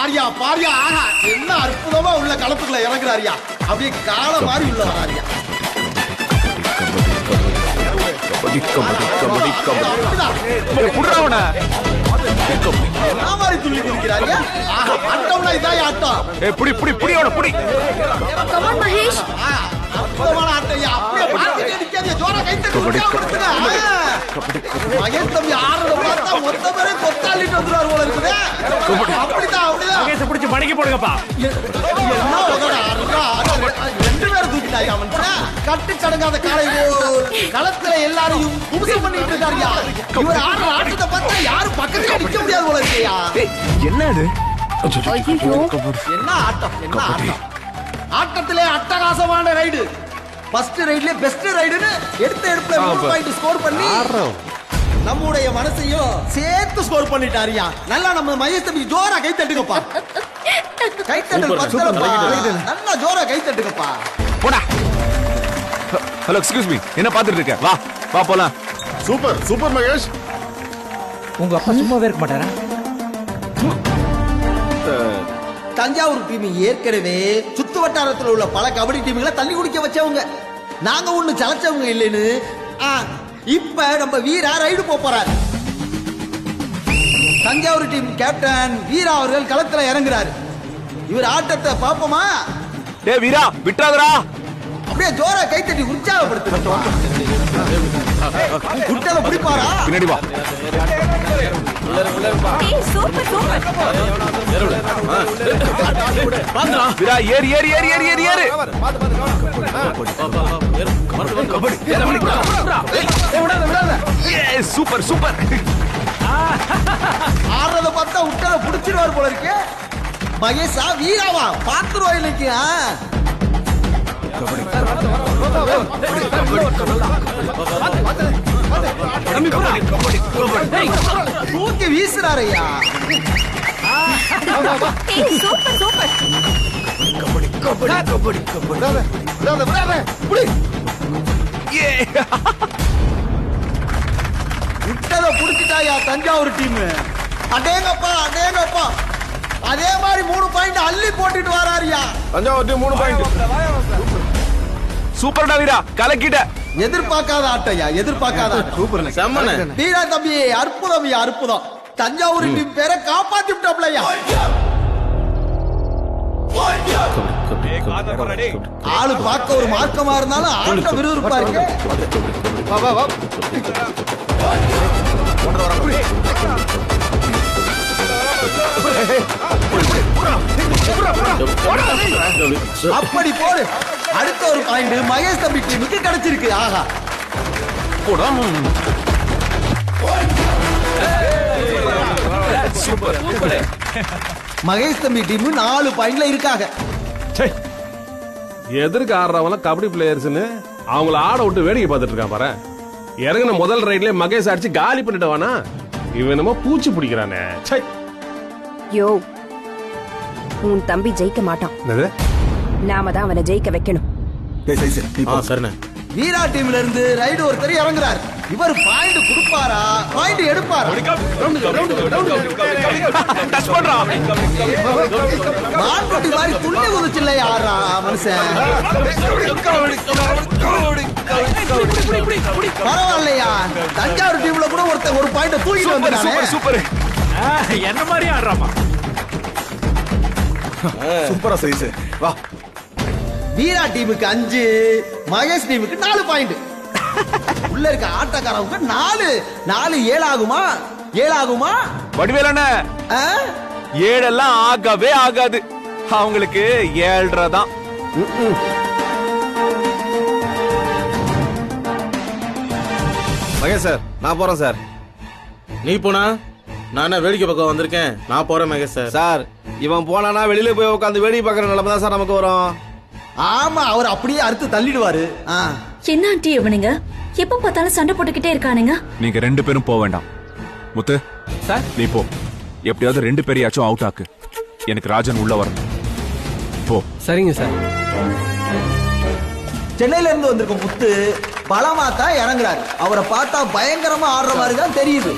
பாரியா பாரியா ஆஹா என்ன அற்புதமா உள்ள களத்துக்குள்ள இறங்குறாரியா அப்படியே கால மாதிரி உள்ள வராரியா கபடி கபடி கபடி கபடி புடுறாவன மாதிரி துள்ளி குதிக்கிறாரியா ஆஹா ஆட்டம்னா இதான் ஆட்டம் புடி புடி புடி அவன புடி கம் ஆன் மகேஷ் அற்புதமான ஆட்டம் அப்படியே பார்த்துட்டே நிக்காதே ஜோரா கை தட்டி உற்சாகப்படுத்துங்க மகேஷ் தம்பி ஆடுறத பார்த்தா மொத்த பேரே கொத்தாலிட்டு வந்துறாரு போல இருக்குது அப்படிதான் அப்படிதான் மகேஷ் பிடிச்சு மடக்கி போடுங்கப்பா. என்ன உதடா ரெண்டு பேரும் தூக்கிட்டாயா அவன் கட்டு சடங்காத காலை களத்துல எல்லாரையும் குமுசம் பண்ணிட்டு இருக்காருயா இவர் ஆடுற ஆட்டத்தை பார்த்தா யாரும் பக்கத்துல நிக்க முடியாது போல இருக்கியா என்ன இது என்ன ஆட்டம் என்ன ஆட்டம் ஆட்டத்திலே அட்டகாசமான ரைடு ஃபர்ஸ்ட் ரைட்ல பெஸ்ட் ரைடுன்னு எடுத்த எடுப்புல 3 பாயிண்ட் ஸ்கோர் பண்ணி நம்முடைய மனசையும் சேர்த்து ஸ்கோர் பண்ணிட்டாரியா நல்லா நம்ம மகேஷ் தம்பி ஜோரா கை தட்டுங்கப்பா கை தட்டல் பத்தலப்பா நல்லா ஜோரா கை தட்டுங்கப்பா போடா ஹலோ எக்ஸ்கியூஸ் மீ என்ன பாத்துட்டு இருக்க வா வா போலாம் சூப்பர் சூப்பர் மகேஷ் உங்க அப்பா சும்மாவே இருக்க மாட்டாரா? தஞ்சாவூர் டீம் ஏற்கனவே சுத்து வட்டாரத்தில் உள்ள பல கபடி டீம்களை தள்ளி குடிக்க வச்சவங்க நாங்க ஒண்ணு சளைச்சவங்க இல்லைன்னு இப்ப நம்ம வீரா ரைடு போறாரு தஞ்சாவூர் டீம் கேப்டன் வீரா அவர்கள் களத்துல இறங்குறாரு இவர் ஆட்டத்தை பாப்போமா டேய் வீரா விட்றாதடா அப்படியே ஜோரா கை தட்டி உற்சாகப்படுத்துறோம் குட்டல பிடிப்பாரா பின்னாடி வா ஏய் சூப்பர் சூப்பர் வீரா ஏறு ஏறு ஏறு ஏறு ஏறு ஏறு சூப்பர் சூப்பர் ஆடுறத பார்த்தா உட்டல புடிச்சிருவாரு போல இருக்கு மகேஷா வீராவா பாத்துருவா இன்னைக்கு தூக்கி வீசுறாரையா ஏய் சூப்பர் சூப்பர் விட்டத புடிச்சிட்டாயா தஞ்சாவூர் டீம் அடேங்கப்பா அடேங்கப்பா அதே மாதிரி 3 பாயிண்ட் அள்ளி போட்டுட்டு வராரியா தஞ்சாவூர் டீம் 3 பாயிண்ட் சூப்பர்டா வீரா கலக்கிட்ட எதிர்பார்க்காத ஆட்டையா எதிர்பார்க்காத சூப்பர் செம்மனே வீரா தம்பி அற்புதம் அற்புதம் தஞ்சாவூர் டீம் பேரை காப்பாத்தி விட்டாப்லையா ஆளு பார்க்க ஒரு மார்க்கமா இருந்தாலும் ஆட்டம் விறுவிறுப்பா இருக்கு வா வா வா அப்படி போடு அடுத்த ஒரு பாயிண்ட் மகேஷ் தம்பி டீமுக்கு கிடைச்சிருக்கு ஆஹா மகேஷ் தம்பி டீம் 4 பாயிண்ட்ல இருக்காங்க எதிர்க்கு ஆடுறவங்க கபடி பிளேயர்ஸ்னு அவங்கள ஆட விட்டு வேடிக்கை பார்த்துட்டு இருக்கான் பாரு இறங்கின முதல் ரைட்ல மகேஷ் அடிச்சு காலி பண்ணிட்டு வானா இவன் என்னமோ பூச்சி பிடிக்கிறானே யோ உன் தம்பி ஜெயிக்க மாட்டான் நாம தான் அவனை ஜெயிக்க வைக்கணும் சரிண்ணே வீரா டீம்ல இருந்து ரைடு ஒருத்தர் இறங்குறாரு இவர் பாயிண்ட் கொடுப்பாரா பாயிண்ட் எடுப்பாரா டச் பண்றா மான்குட்டி மாதிரி துள்ளி குதிச்சுல யாரா மனுஷன் பரவாயில்லையா தஞ்சாவூர் டீம்ல கூட ஒருத்தர் ஒரு பாயிண்ட் தூக்கிட்டு வந்தானே சூப்பர் சூப்பர் என்ன மாதிரி ஆடுறாமா? சூப்பரா சைஸ் வா வீரா டீமுக்கு 5 மகேஷ் டீமுக்கு 4 பாயிண்ட் உள்ள இருக்க ஆட்டக்காரவுக்கு 4 7 ஆகுமா 7 ஆகுமா வடிவேலண்ண 7 எல்லாம் ஆகவே ஆகாது அவங்களுக்கு 7.5 தான் மகேஷ் சார் நான் போறேன் சார் நீ போனா நான் வேடிக்கை பக்கம் வந்திருக்கேன் நான் போறேன் மகேஷ் சார் சார் இவன் போனானா வெளியில போய் உட்காந்து வேடிக்கை பார்க்கற நிலைமை தான் சார் நமக்கு வரும் ஆமா அவர் அப்படியே அறுத்து தள்ளிடுவாரு என்ன ஆண்டி இவனுங்க எப்ப பார்த்தாலும் சண்டை போட்டுக்கிட்டே இருக்கானுங்க நீங்க 2 பேரும் போக வேண்டாம் முத்து சார் நீ போ எப்படியாவது 2 பேரையாச்சும் அவுட் ஆக்கு எனக்கு ராஜன் உள்ள வரணும் போ சரிங்க சார் சென்னையில இருந்து வந்திருக்க முத்து பலமா தான் இறங்குறாரு அவரை பார்த்தா பயங்கரமா ஆடுற மாதிரி தான் தெரியுது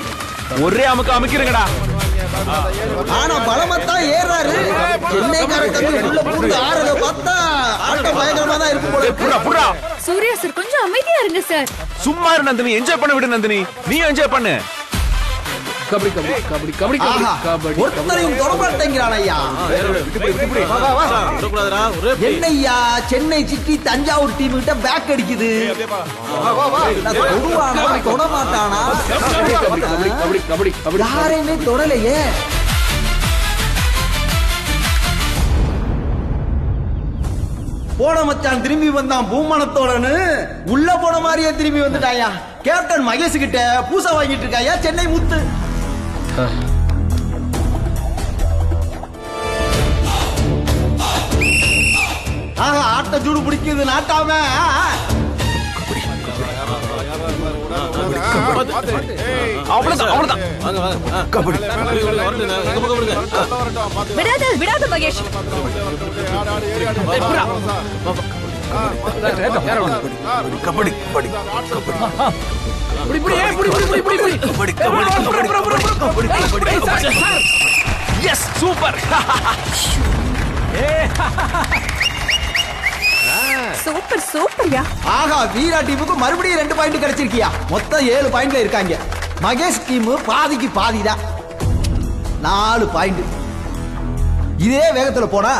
ஒரே அமுக்கு அமைக்கிறங்கடா ஆனா பலமத்தான் ஏறாரு. சென்னைக்கார தம்பி உள்ள பூந்து ஆறத பார்த்தா ஆட்டம் பயங்கரமா தான் இருக்கும் போல இருக்கு. புறா புறா சூர்யா சார் கொஞ்சம் அமைதியா இருங்க சார். சும்மா இரு நந்தினி, என்ஜாய் பண்ண விடு நந்தினி, நீ என்ஜாய் பண்ணு. கபடி கபடி கபடி கபடி ஆஹா, கபடி ஒருத்தரையும் தொடமாட்டேங்கிறான் ஐயா. விடக்கூடாதுடா, ஒரே பிடி. என்னய்யா சென்னை சிட்டி தஞ்சாவூர் டீம் கிட்ட பேக் அடிக்குது. தொடுவானா தொடமாட்டானா? கபடி கபடி கபடி யாரையுமே தொடலையே. போன மச்சான் திரும்பி வந்தான் பூமணத்தோடன்னு உள்ள போன மாதிரியே திரும்பி வந்துட்டாயா. கேப்டன் மகேஷ் கிட்ட பூசா வாங்கிட்டு இருக்காயா சென்னை முத்து. ஆஹா, ஆட்ட ஜூடு பிடிக்குது நாட்டாம. அவ்வளவுதான் அவ்வளவுதான். வாங்க வாங்க. கபடி வரட்டுங்க, எங்க பக்கம் விடுங்க. விடாத விடாத மகேஷ். கபடி கபடி புடி புடி ஏய் புடி புடி புடி புடி kabaddi kabaddi kabaddi. Yes super. Super சூப்பர்யா. ஆஹா, வீரா டீமுக்கு மறுபடியும் 2 பாயிண்ட் கிடைச்சிருக்கியா. மொத்தம் 7 பாயிண்ட்ல இருக்காங்க. மகேஷ் டீம் பாதிக்கு பாதிதான் 4 பாயிண்ட். இதே வேகத்துல போனா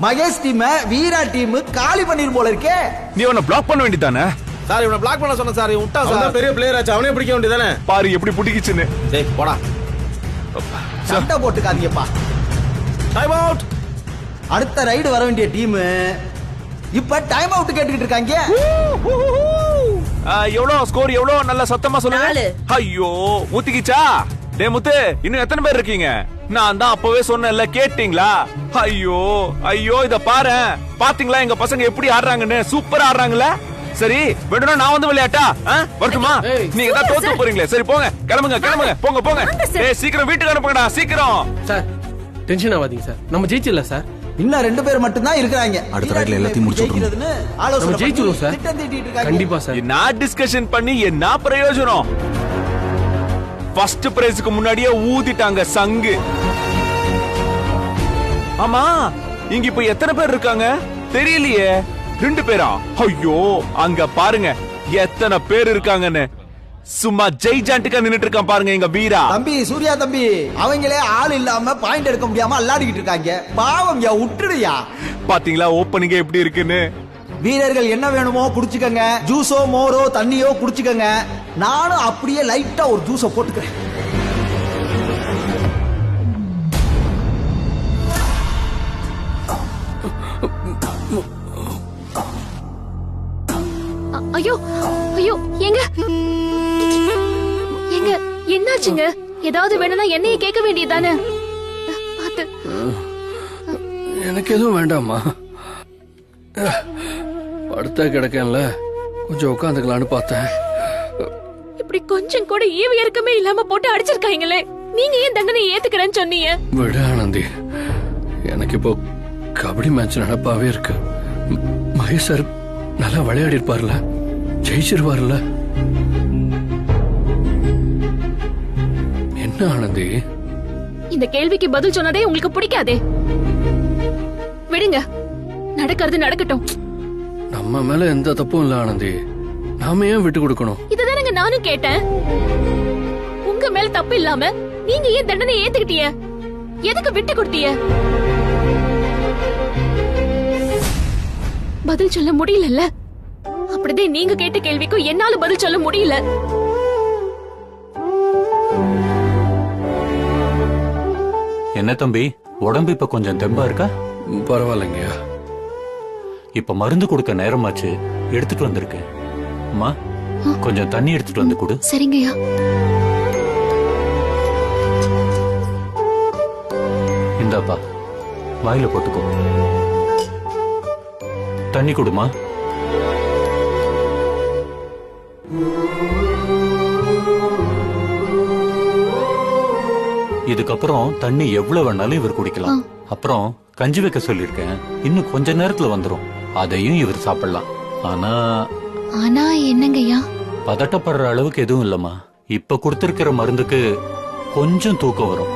மகேஷ் டீம் வீரா டீம் காலி பண்ணிரும் போல இருக்கே. நீ அவனை பிளாக் பண்ண வேண்டியதானே. சார் இவனை பிளாக் பண்ண சொன்ன சார், விட்டா சார். பெரிய பிளேயர் ஆச்சு, அவனே பிடிக்க வேண்டியதானே. பாரு எப்படி புடிக்கிச்சுன்னு. டேய் போடா. சண்டை போட்டுக்காதீங்கப்பா. Time out. அடுத்த ரைடு வர வேண்டிய டீம் இப்ப டைம் அவுட் கேட்டுக்கிட்டு இருக்காங்க. எவ்வளவு ஸ்கோர் எவ்வளவு நல்ல சத்தமா சொல்லுங்க. 4. ஐயோ ஊத்திக்கிச்சா. டே முத்து, இன்னும் எத்தனை பேர் இருக்கீங்க? நான் தான் அப்பவே சொன்னேன்ல, கேட்டீங்களா? ஐயோ ஐயோ, இத பாரு, பாத்தீங்களா எங்க பசங்க எப்படி ஆடுறாங்கன்னு? சூப்பரா ஆடுறாங்கல்ல. சரி வேணும்னா நான் வந்து விளையாட்டா வரட்டுமா? நீங்க தான் தோத்து போறீங்களே. சரி போங்க, கிளம்புங்க கிளம்புங்க, போங்க போங்க. ஏய் சீக்கிரம் வீட்டுக்கு அனுப்புங்கடா சீக்கிரம். சார் டென்ஷன் ஆகாதீங்க சார், நம்ம ஜெயிச்சிடல சார். இன்னும் 2 பேர் மட்டும் தான் இருக்காங்க. அடுத்த ரைட்ல எல்லாத்தையும் முடிச்சிடுறோம். நம்ம ஜெயிச்சிடுவோம் சார், கண்டிப்பா சார். என்ன டிஸ்கஷன் பண்ணி என்ன பிரயோஜனம்? ஃபர்ஸ்ட் பிரைஸ்க்கு முன்னாடியே ஊதிட்டாங்க சங்கு. ஆமா, இங்க இப்ப எத்தனை பேர் இருக்காங்க தெரியலையே. 2 பேரா? ஐயோ, அங்க பாருங்க எத்தனை பேர் இருக்காங்கன்னு. சும்மா ஜெய்ஜாண்டிக்கா நின்னுட்டு இருக்கான் பாருங்க எங்க வீரா. தம்பி சூர்யா தம்பி, அவங்களே ஆள் இல்லாம பாயிண்ட் எடுக்க முடியாம அல்லாடிக்கிட்டு இருக்காங்க. பாவம் யா, விட்டுடுயா. பாத்தீங்களா ஓப்பனிங் எப்படி இருக்குன்னு. வீரர்கள் என்ன வேணுமோ குடிச்சுக்கங்க. ஜூஸோ மோரோ தண்ணியோ குடிச்சுக்கங்க. நானும் அப்படியே லைட்டா ஒரு ஜூஸ போட்டுக்கிறேன். ஐயோ ஐயோ, எங்க எங்க என்னாச்சுங்க? ஏதாவது வேணும்னா என்னைய கேட்க வேண்டியதானே. பாத்து. எனக்கு எதுவும் வேண்டாமா, படுத்தா கிடக்கேன்ல, கொஞ்சம் உட்காந்துக்கலான்னு பார்த்தேன். இப்படி கொஞ்சம் கூட ஈவு இறக்கமே இல்லாம போட்டு அடிச்சிருக்காங்களே. நீங்க ஏன் தண்டனை ஏத்துக்கிறேன்னு சொன்னீங்க? விட ஆனந்தி, எனக்கு இப்போ கபடி மேட்ச் நடப்பாவே இருக்கு. மகேஷ் சார் நல்லா விளையாடி இருப்பார்ல, ஜெயிச்சிருவார்ல. என்ன ஆனந்தி, இந்த கேள்விக்கு பதில் சொன்னதே உங்களுக்கு பிடிக்காதே. விடுங்க, நடக்கிறது நடக்கட்டும். நம்ம மேல எந்த தப்பும் இல்ல ஆனந்தி, நாம ஏன் விட்டு கொடுக்கணும்? இதுதானங்க நானும் கேட்டேன். உங்க மேல தப்பு இல்லாம நீங்க ஏன் தண்டனை ஏத்துக்கிட்டீங்க? எதுக்கு விட்டு கொடுத்தீங்க? பதில் சொல்ல முடியல. அப்படிதான் நீங்க கேட்ட கேள்விக்கும் என்னால பதில் சொல்ல முடியல. என்ன தம்பி, உடம்பு இப்ப கொஞ்சம் தெம்பா இருக்கா? பரவாயில்லைங்கய்யா. இப்ப மருந்து கொடுக்க நேரமாச்சு, எடுத்துட்டு வந்திருக்கேன். அம்மா கொஞ்சம் தண்ணி எடுத்துட்டு வந்து கொடு. சரிங்கய்யா. இந்தாப்பா, வாயில போட்டுக்கோ. தண்ணி கொடுமா. இதுக்கப்புறம் தண்ணி எவ்வளவு வேணாலும் இவர் குடிக்கலாம். அப்புறம் கஞ்சி வைக்க சொல்லிருக்கேன், இன்னும் கொஞ்ச நேரத்துல வந்துரும். அதையும் இவர் சாப்பிடலாம். ஆனா என்னங்கய்யா? பதட்டப்படுற அளவுக்கு எதுவும் இல்லம்மா. இப்ப கொடுத்திருக்கிற மருந்துக்கு கொஞ்சம் தூக்கம் வரும்.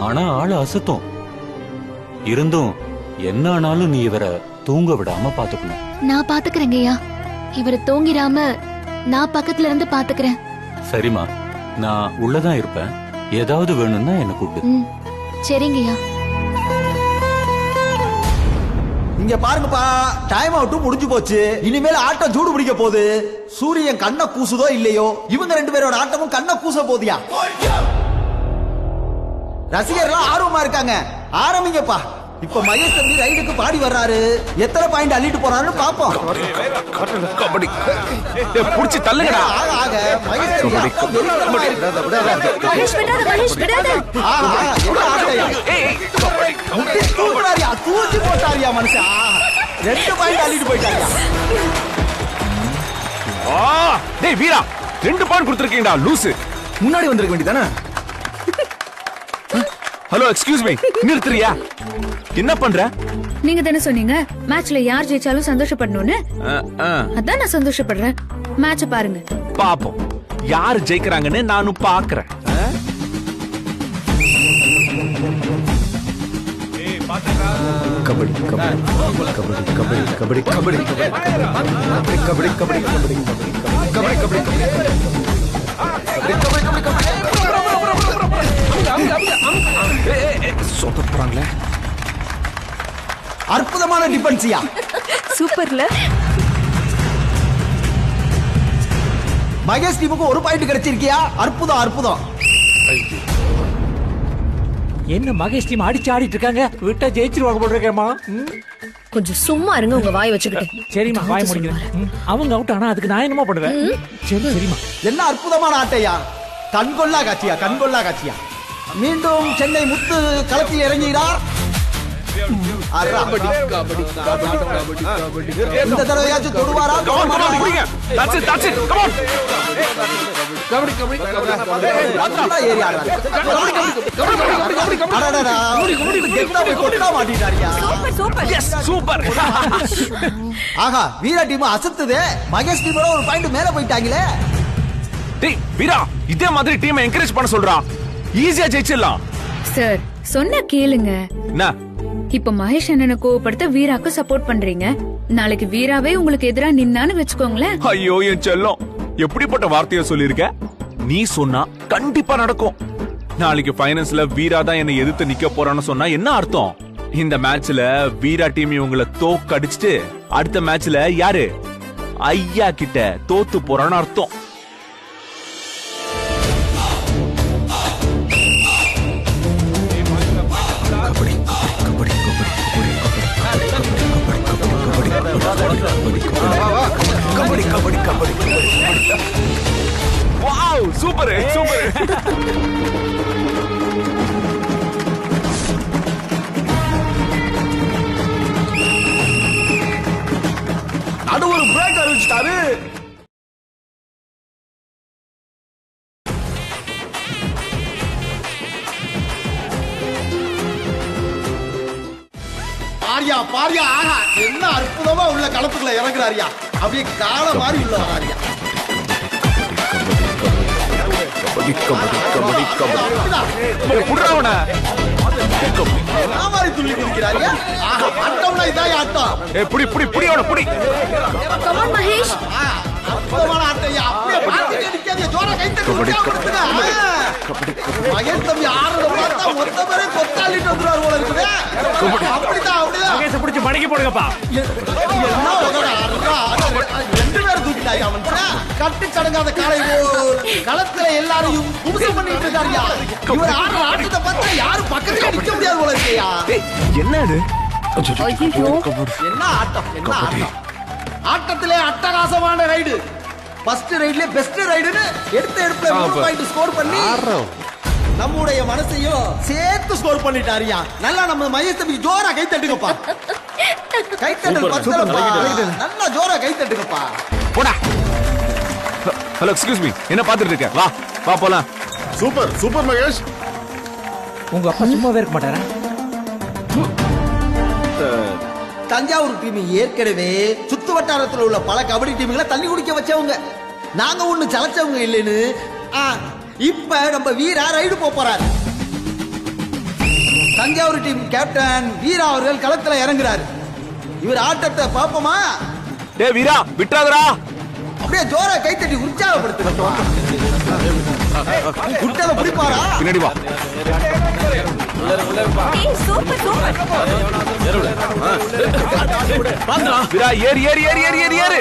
ஆனா ஆளு அசத்தும். இருந்தும் என்ன ஆனாலும் நீ இவரை தூங்க விடாம பாத்துக்கணும். நான் பாத்துக்கிறேங்கய்யா. இவரை தூங்கிடாம நான் பக்கத்துல இருந்து பாத்துக்கிறேன். சரிம்மா, நான் உள்ளதான் இருப்பேன். ஏதாவது வேணும்னா என்ன கூப்பிடு. சரிங்கய்யா. இங்க பாருங்கப்பா, டைம் அவுட்டும் முடிஞ்சு போச்சு. இனிமேல் ஆட்டம் சூடு பிடிக்க போகுது. சூரியன் கண்ணை கூசுதோ இல்லையோ, இவங்க 2 பேரோட ஆட்டமும் கண்ணை கூச போதியா. ரசிகர்கள் ஆர்வமா இருக்காங்க, ஆரம்பிங்கப்பா. இப்ப மகேஷ் தம்பி ரைடுக்கு பாடி வர்றாரு. எத்தனை பாயிண்ட் அள்ளிட்டு போறாருன்னு பாப்போம். கபடி புடிச்சு தள்ளுங்கடா. ஆக ஆக மகேஷ் தம்பி அப்பா வெறித்தனமா இருக்கு. மகேஷ் விடாத, மகேஷ் விடாத. ஆஹா, என்ன ஆட்டையா? தூக்குறாரியா, தூக்கி போட்டாரியா மனுஷன். 2 பாயிண்ட் அள்ளிட்டு போயிட்டாரியா. டேய் வீரா, 2 பாயிண்ட் கொடுத்திருக்கீங்கடா லூசு. முன்னாடி வந்திருக்க வேண்டியதானே? ஹலோ, எக்ஸ்கியூஸ் மீ, நிறுத்துறியா? என்ன பண்ற? நீங்க தானே சொன்னீங்க மேட்ச்ல யார் ஜெயிச்சாலும் சந்தோஷப்படணும்னு. அதான் நான் சந்தோஷப்படுறேன். மேட்ச் பாருங்க. பாப்போம் யாரு ஜெயிக்கிறாங்கன்னு நானும் பாக்குறேன். கபடி கபடி கபடி கபடி கபடி கபடி கபடி கபடி கபடி கபடி கபடி சொதப்புறாங்களே. அற்புதமான டிஃபென்ஸியா. சூப்பர்ல. மகேஷ் டீமுக்கு 1 பாயிண்ட் கிடைச்சிருக்கியா. அற்புதம் அற்புதம். என்ன மகேஷ் டீம் அடிச்சு ஆடிட்டு இருக்காங்க, விட்டா ஜெயிச்சிருவாங்க போட்டுருக்கேம்மா. கொஞ்சம் சும்மா இருங்க, உங்க வாய் வச்சுக்கிட்டு. சரிம்மா, வாய் முடிக்கிறேன். அவங்க அவுட் ஆனா அதுக்கு நான் என்னமா பண்ணுவேன்? சரி சரிம்மா. என்ன அற்புதமான ஆட்டையா. கண்கொள்ளா காட்சியா, கண்கொள்ளா காட்சியா. மீண்டும் சென்னை முத்து களத்தில் இறங்குகிறார். இந்த தடவையாச்சும் தொடுவாரா? ஆஹா, வீரா டீம் அசத்துது. மகேஷ் டீமோட 1 பாயிண்ட் மேல போயிட்டாங்களே. டேய் வீரா, இதே மாதிரி டீமை என்கரேஜ் பண்ண சொல்றா. ஈஸியா ஜெயிச்சிடலாம். சார் சொன்னா கேளுங்க. என்ன? இப்ப மகேஷ் அண்ணனை கோவப்படுத்த வீராக்கு சப்போர்ட் பண்றீங்க. நாளைக்கு வீராவே உங்களுக்கு எதிரா நின்னான்னு வச்சுக்கோங்களேன். ஐயோ என் செல்லம், எப்படிப்பட்ட வார்த்தைய சொல்லிருக்க. நீ சொன்னா கண்டிப்பா நடக்கும். நாளைக்கு ஃபைனல்ஸ்ல வீரா தான் என்னை எதிர்த்து நிக்க போறான்னு சொன்னா என்ன அர்த்தம்? இந்த மேட்ச்ல வீரா டீம் இவங்களை தோக்கடிச்சிட்டு அடுத்த மேட்ச்ல யாரு ஐயா கிட்ட தோத்து போறான்னு அர்த்தம். Kabaddi kabaddi kabaddi wow, super super. அது ஒரு பிரேக் அறிவிச்சிட்டாரு. பாரியா பாரியா. ஆஹா, என்ன அற்புதமா உள்ள களத்துக்குள்ள இறங்குறாரியா. அப்படியே கால மாதிரி உள்ள வராரியா. கபடி கபடி கபடி கபடி புடுறாவன மாதிரி துள்ளி குதிக்கிறாரியா. ஆஹா, ஆட்டம்னா இதான் ஆட்டம். புடி புடி புடி அவன புடி. Come on Mahesh. அற்புதமான ஆட்டையா. அப்படியே பார்த்துட்டே நிக்காதீங்க, ஜோரா கை தட்டி உற்சாகப்படுத்துங்க. மகேஷ் தம்பி ஆடுறத பார்த்தா மொத்த பேரே கொத்தாலிட்டு வந்துருவாரு போல இருக்குது. அப்படிதான் அப்படிதான். மகேஷ் பிடிச்சு மடக்கி போடுங்கப்பா. என்ன உதட ஆடுறா. 2 பேர் தூக்கிட்டாயா அவன். கட்டு சடங்காத காலை களத்துல எல்லாரையும் குமுசம் பண்ணிட்டு இருக்காரியா. இவர் ஆடுற ஆட்டத்தை பார்த்தா யாரும் பக்கத்துல நிக்க முடியாது போல இருக்கையா. என்ன இது? என்ன ஆட்டம், என்ன ஆட்டம். ஆட்டத்திலே அட்டகாசமான ரைடு. ஃபர்ஸ்ட் ரைட்ல பெஸ்ட் ரைடுன்னு எடுத்த எடுப்புல 3 பாயிண்ட் ஸ்கோர் பண்ணி நம்முடைய மனசையும் சேர்த்து ஸ்கோர் பண்ணிட்டாரியா. நல்லா நம்ம மகேஷ் தம்பி ஜோரா கை தட்டுங்கப்பா. கை தட்டல் பத்தலப்பா. நல்லா ஜோரா கை தட்டுங்கப்பா. போடா. ஹலோ, எக்ஸ்கியூஸ் மீ, என்ன பாத்துட்டு இருக்க? வா வா போலாம். Super super Mahesh. உங்க அப்பா சும்மாவே இருக்க மாட்டாரா? தஞ்சாவூர் டீம் ஏற்கனவே சுத்து வட்டாரத்தில் உள்ள பல கபடி டீம்களை தள்ளி குடிக்க வச்சவங்க. நாங்க ஒண்ணு சலைச்சவங்க இல்லைன்னு இப்ப நம்ம வீரா ரைடு போறாரு. தஞ்சாவூர் டீம் கேப்டன் வீரா அவர்கள் களத்துல இறங்குறாரு. இவர் ஆட்டத்தை பாப்போமா? டேய் வீரா விட்டாதடா. அப்படியே ஜோரா கைத்தட்டி உற்சாகப்படுத்துங்க. குட்டத பிடிப்பாரா? பின்னாடி வா. Super super. வீரா ஏறு ஏறு ஏறு ஏறு ஏறு ஏறு.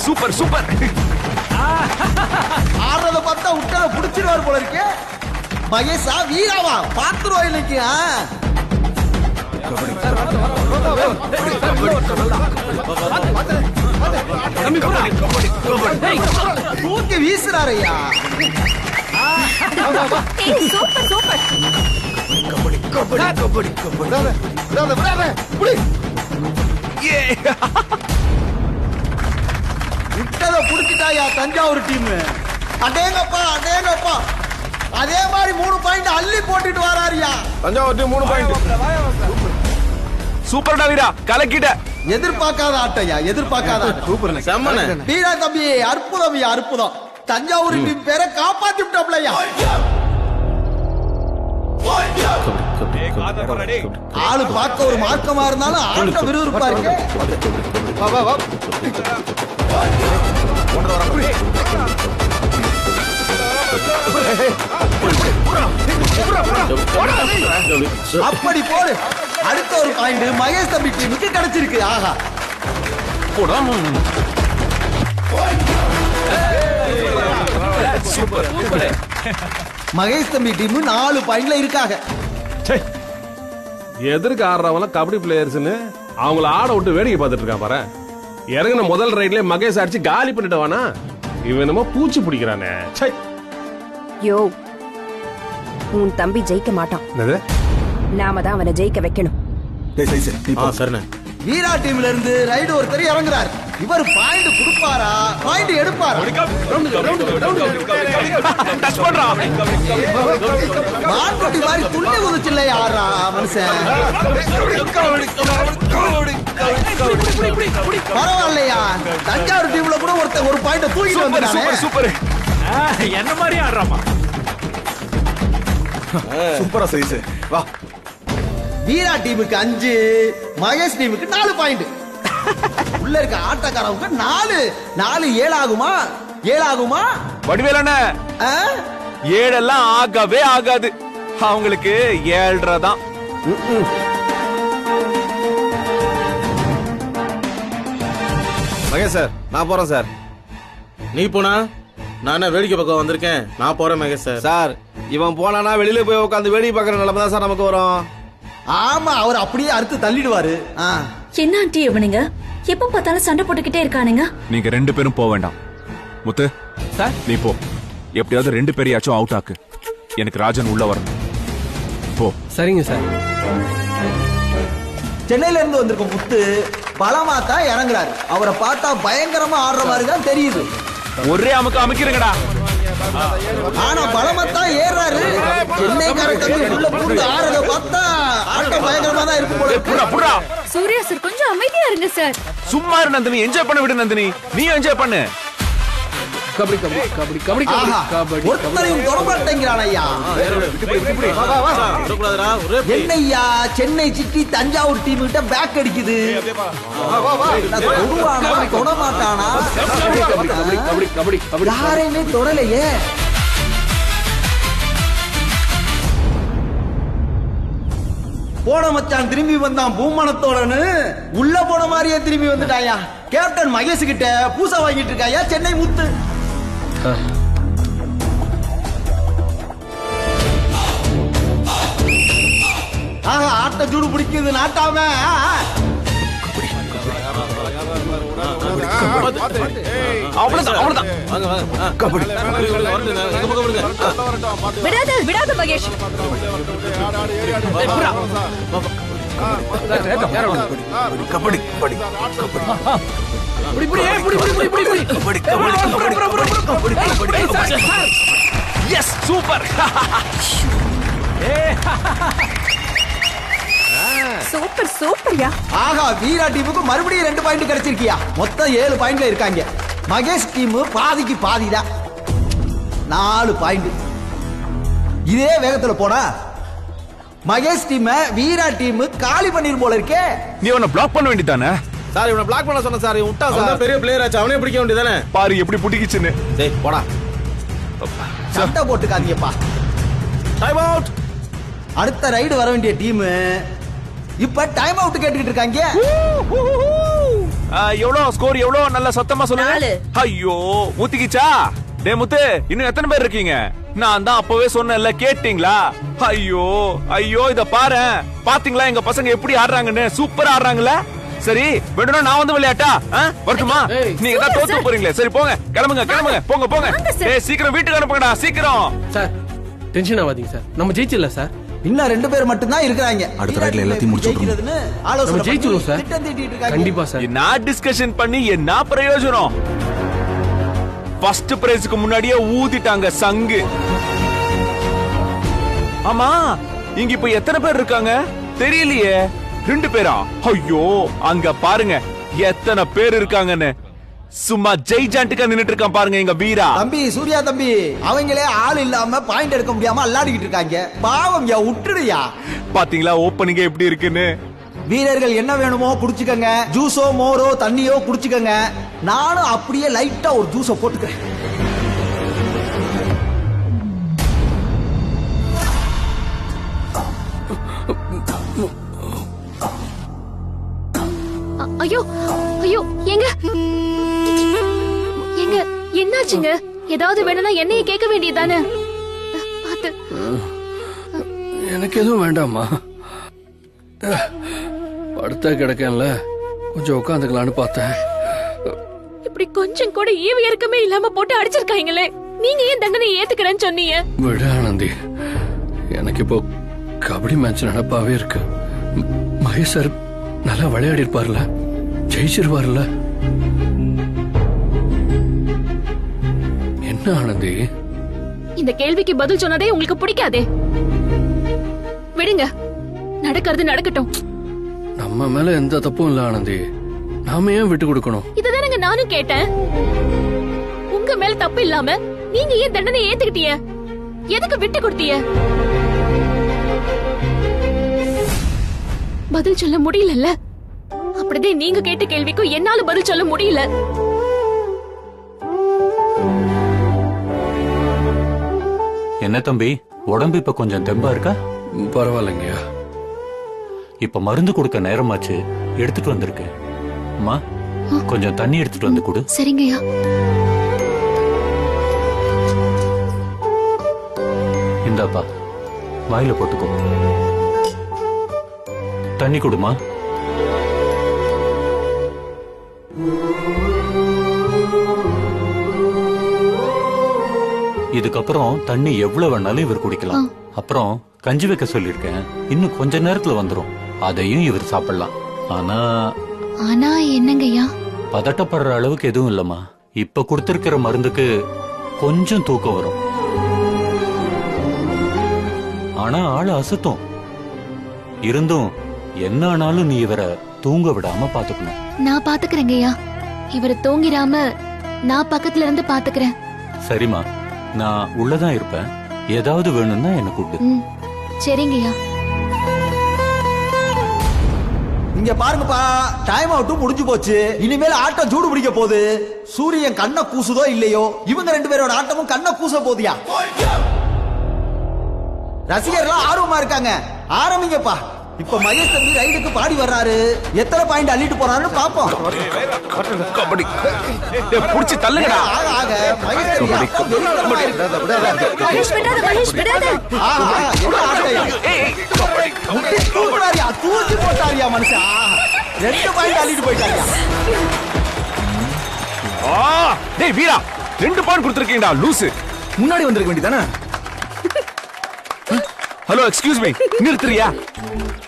Super super. ஆடுறத பார்த்தா உட்டத புடிச்சிருவார் போல இருக்கு. மகேஷா வீராவா பாத்துருவா இன்னைக்கு. தூக்கி வீசுறாரையா. Super super. விட்டத புடிச்சிட்டாயா தஞ்சாவூர் டீம். அடேங்கப்பா அடேங்கப்பா. அதே மாதிரி 3 பாயிண்ட் அள்ளி போட்டுட்டு வராரியா. Thanjavur team 3 point. சூப்பர்டா வீரா கலக்கிட்ட. எதிர்பார்க்காத ஆட்டையா எதிர்பார்க்காத ஆட்டம். சூப்பர் செம்மனே. வீரா தம்பி அற்புதம் ஐயா அற்புதம். தஞ்சாவூர் டீம் பேரை காப்பாத்தி விட்டாப்லையா. ஆளு பார்க்க ஒரு மார்க்கமா இருந்தாலும் ஆட்டம் விறுவிறுப்பா இருக்கு. அப்படி போடு. அடுத்த ஒரு பாயிண்ட் மகேஷ் தம்பி டீமுக்கு கிடைச்சிருக்கு. ஆஹா மகேஷ் தம்பி டீம் 4 பாயிண்ட்ல இருக்காங்க. எதிர்க்கு ஆடுறவங்க கபடி பிளேயர்ஸ்னு அவங்கள ஆட விட்டு வேடிக்கை பார்த்துட்டு இருக்கான் பாரு. இறங்கின முதல் ரைட்ல மகேஷ் அடிச்சு காலி பண்ணிட்டு வானா. இவன் என்னமோ பூச்சி பிடிக்கிறானே. யோ உன் தம்பி ஜெயிக்க மாட்டான். நாம தான் அவனை ஜெயிக்க வைக்கணும். சரிண்ணே. வீரா டீம்ல இருந்து ரைடு ஒருத்தர் இறங்குறாரு. இவர் பாயிண்ட் கொடுப்பாரா பாயிண்ட் எடுப்பாரா? டச் பண்றா. மான்குட்டி மாதிரி துள்ளி குதிச்சுல யாரா மனுஷன். பரவாயில்லையா தஞ்சாவூர் டீம்ல கூட ஒருத்தர் ஒரு பாயிண்ட் தூக்கிட்டு வந்தானே. Super super. என்ன மாதிரி ஆடுறாமா. சூப்பரா சைஸ். வா. வீரா டீமுக்கு 5 மகேஷ் டீமுக்கு 4 பாயிண்ட். உள்ள இருக்க ஆட்டக்காரவுக்கு 4 7 ஆகுமா 7 ஆகுமா? வடிவேலண்ணே 7 எல்லாம் ஆகவே ஆகாது. அவங்களுக்கு 7.5 தான். மகேஷ் சார் நான் போறேன் சார். நீ போனா நான் வேடிக்கை பக்கம் வந்திருக்கேன். நான் போறேன் மகேஷ் சார். சார் இவன் போனானா வெளியில போய் உட்காந்து வேடிக்கை பார்க்கற நிலைமை தான் சார் நமக்கு வரும். ஆமா அவர் அப்படியே அறுத்து தள்ளிடுவாரு. என்ன ஆண்டி இவனுங்க எப்ப பார்த்தாலும் சண்டை போட்டுக்கிட்டே இருக்கானுங்க. நீங்க 2 பேரும் போக வேண்டாம். முத்து சார் நீ போ. எப்படியாவது 2 பேரையாச்சும் அவுட் ஆக்கு. எனக்கு ராஜன் உள்ள வரணும். போ. சரிங்க சார். சென்னையில இருந்து வந்திருக்க முத்து பலமா தான் இறங்குறாரு. அவரை பார்த்தா பயங்கரமா ஆடுற மாதிரி தான் தெரியுது. ஒரே அமுக்கு அமுக்கிறங்கடா. ஆனா பலமத்தான் ஏறாரு. சென்னைக்கார தம்பி உள்ள பூந்து ஆறத பார்த்தா ஆட்டம் பயங்கரமா தான் இருக்கு போல. புறா புறா. சூர்யா சார் கொஞ்சம் அமைதியா இருங்க சார். சும்மா இரு நந்தினி. என்ஜாய் பண்ண விடு நந்தினி. நீ என்ஜாய் பண்ணு. கபடி கபடி கபடி கபடி கபடி. ஒருத்தரையும் தொடமாட்டேங்கிறான் ஐயா. என்னையா சென்னை சிட்டி தஞ்சாவூர் டீம் கிட்ட பேக் அடிக்குது. தொடுவானா தொட மாட்டானா? யாரையுமே தொடலையே. போன மச்சான் திரும்பி வந்தான் பூமணத்தோடன்னு உள்ள போன மாதிரியே திரும்பி வந்துட்டாயா. கேப்டன் மகேஷ் கிட்ட பூசா வாங்கிட்டு இருக்காயா சென்னை முத்து. ஆஹா ஆட்ட ஜூடு பிடிக்குது நாட்டாம. விடாத விடாத Mahesh. Kabaddi kabaddi yes super. Super சூப்பர்யா. ஆகா, வீரா டீமுக்கு மறுபடியும் 2 பாயிண்ட் கிடைச்சிருக்கியா. மொத்தம் 7 பாயிண்ட்ல இருக்காங்க. மகேஷ் டீம் பாதிக்கு பாதிதான், 4 பாயிண்ட். இதே வேகத்துல போனா மகேஷ் டீம் வீரா டீம் காலி பண்ணிரும் போல இருக்கே. நீ அவனை பிளாக் பண்ண வேண்டியதானே? சார் இவனை பிளாக் பண்ண சொன்ன சார், இவன் விட்டா சார். பெரிய பிளேயர் ஆச்சு, அவனே பிடிக்க வேண்டியதானே. பாரு எப்படி புடிக்கிச்சுன்னு. டேய் போடா, சண்டை போட்டுக்காதீங்கப்பா. Time out. அடுத்த ரைடு வர வேண்டிய டீம் இப்ப டைம் அவுட் கேட்டுக்கிட்டு இருக்காங்க. எவ்வளவு ஸ்கோர்? எவ்வளவு நல்ல சத்தமா சொல்லுங்க. ஐயோ ஊத்திக்கிச்சா? டே முத்து, இன்னும் எத்தனை பேர் இருக்கீங்க? நான் தான் அப்பவே சொன்னேன்ல, கேட்டீங்களா? ஐயோ ஐயோ, இத பாரு. பாத்தீங்களா எங்க பசங்க எப்படி ஆடுறாங்கன்னு? சூப்பரா ஆடுறாங்கல்ல. சரி, வேணும்னா நான் வந்து விளையாட்டா வரட்டுமா? நீங்க தான் தோத்து போறீங்களே. சரி போங்க, கிளம்புங்க கிளம்புங்க, போங்க போங்க. ஏய் சீக்கிரம் வீட்டுக்கு அனுப்புங்கடா, சீக்கிரம். சார் டென்ஷன் ஆகாதீங்க சார், நம்ம ஜெயிச்சிடல சார். இன்னும் 2 பேர் மட்டும் தான் இருக்காங்க. அடுத்த ரைட்ல எல்லாத்தையும் முடிச்சிடுறோம். நம்ம ஜெயிச்சிடுவோம் சார், கண்டிப்பா சார். என்ன டிஸ்கஷன் பண்ணி என்ன பிரயோஜனம்? ஃபர்ஸ்ட் பிரைஸ்க்கு முன்னாடியே ஊதிட்டாங்க சங்கு. ஆமா, இங்க இப்ப எத்தனை பேர் இருக்காங்க தெரியலையே. 2 பேரா? ஐயோ, அங்க பாருங்க எத்தனை பேர் இருக்காங்கன்னு. சும்மா ஜெய்ஜான்ட்டுக்கா நின்னுட்டு இருக்கான் பாருங்க எங்க வீரா. தம்பி சூர்யா தம்பி, அவங்களே ஆள் இல்லாம பாயிண்ட் எடுக்க முடியாம அல்லாடிக்கிட்டு இருக்காங்க. பாவம் யா, விட்டுடுயா. பாத்தீங்களா ஓப்பனிங் எப்படி இருக்குன்னு? வீரர்கள் என்ன வேணுமோ குடிச்சுக்கங்க. ஜூஸோ மோரோ தண்ணியோ குடிச்சுக்கங்க. நானும் அப்படியே லைட்டா ஒரு ஜூஸ போட்டுக்கிறேன். ஐயோ ஐயோ, எங்க எங்க என்னாச்சுங்க? ஏதாவது வேணும்னா என்னைய கேட்க வேண்டியதானே. பாத்து. எனக்கு எதுவும் வேண்டாமா, படுத்தா கிடக்கல, கொஞ்சம் உட்காந்துக்கலான்னு பார்த்தேன். இப்படி கொஞ்சம் கூட ஈவு இறக்கமே இல்லாம போட்டு அடிச்சிருக்காங்களே. நீங்க ஏன் தண்டனை ஏத்துக்கிறேன்னு சொன்னீங்க? விட ஆனந்தி, எனக்கு இப்போ கபடி மேட்ச் நடப்பாவே இருக்கு. மகேஷ் சார் நல்லா விளையாடி இருப்பார்ல, ஜெயிச்சிருவார்ல. என்ன ஆனந்தி, இந்த கேள்விக்கு பதில் சொன்னதே உங்களுக்கு பிடிக்காதே. விடுங்க, நடக்கிறது நடக்கட்டும். நம்ம மேல எந்த தப்பும் இல்ல ஆனந்தி, நாம ஏன் விட்டு கொடுக்கணும்? இதுதானங்க நானும் கேட்டேன். உங்க மேல தப்பு இல்லாம நீங்க ஏன் தண்டனை ஏத்துக்கிட்டீங்க? எதுக்கு விட்டு கொடுத்தீங்க? பதில் சொல்ல முடியல. அப்படிதான் நீங்க கேட்ட கேள்விக்கும் என்னால பதில் சொல்ல முடியல. என்ன தம்பி, உடம்பு இப்ப கொஞ்சம் தெம்பா இருக்கா? பரவாயில்லைங்கய்யா. இப்ப மருந்து கொடுக்க நேரமாச்சு, எடுத்துட்டு வந்திருக்கேன். அம்மா, கொஞ்சம் தண்ணி எடுத்துட்டு வந்து கொடு. சரிங்கய்யா. இந்தாப்பா, வாயில போட்டுக்கோ. தண்ணி கொடுமா. இதுக்கப்புறம் தண்ணி எவ்வளவு வேணாலும் இவர் குடிக்கலாம். அப்புறம் கஞ்சி வைக்க சொல்லிருக்கேன், இன்னும் கொஞ்ச நேரத்துல வந்துரும். அதையும் இவர் சாப்பிடலாம். ஆனா என்னங்கய்யா? பதட்டப்படுற அளவுக்கு எதுவும் இல்லம்மா. இப்ப கொடுத்திருக்கிற மருந்துக்கு கொஞ்சம் தூக்கம் வரும், ஆனா ஆளு அசத்தும். இருந்தும் என்ன ஆனாலும் நீ இவரை தூங்க விடாம பாத்துக்கணும். நான் பாத்துக்கிறேங்கய்யா. இவரை தூங்கிராம நான் பக்கத்துல இருந்து பாத்துக்கிறேன். சரிம்மா, நான் உள்ளதான் இருப்பேன். ஏதாவது வேணும்னா என்ன கூப்பிடு. சரிங்கய்யா. இங்க பாருங்கப்பா, டைம் அவுட் முடிஞ்சு போச்சு. இனிமேல் ஆட்டம் சூடு பிடிக்க போகுது. சூரியன் கண்ண கூசுதோ இல்லையோ, இவங்க 2 பேரோட ஆட்டமும் கண்ண கூச போதியா. ரசிகர்கள் ஆர்வமா இருக்காங்க, ஆரம்பிங்கப்பா. இப்ப மகேஷ் தம்பி ரைடுக்கு பாடி வர்றாரு. எத்தனை பாயிண்ட் அள்ளிட்டு போறாருன்னு பாப்போம். கபடி புடிச்சு தள்ளுங்கடா. ஆக மகேஷ் தம்பி மகேஷ் விடாத, மகேஷ் விடாத. தூக்குறாரியா, தூக்கி போட்டாரியா மனுஷன். 2 பாயிண்ட் அள்ளிட்டு போயிட்டாரியா. டேய் வீரா, 2 பாயிண்ட் கொடுத்திருக்கீங்கடா லூசு. முன்னாடி வந்திருக்க வேண்டியதானே? ஹலோ, எக்ஸ்கியூஸ் மீ, நிறுத்துறியா?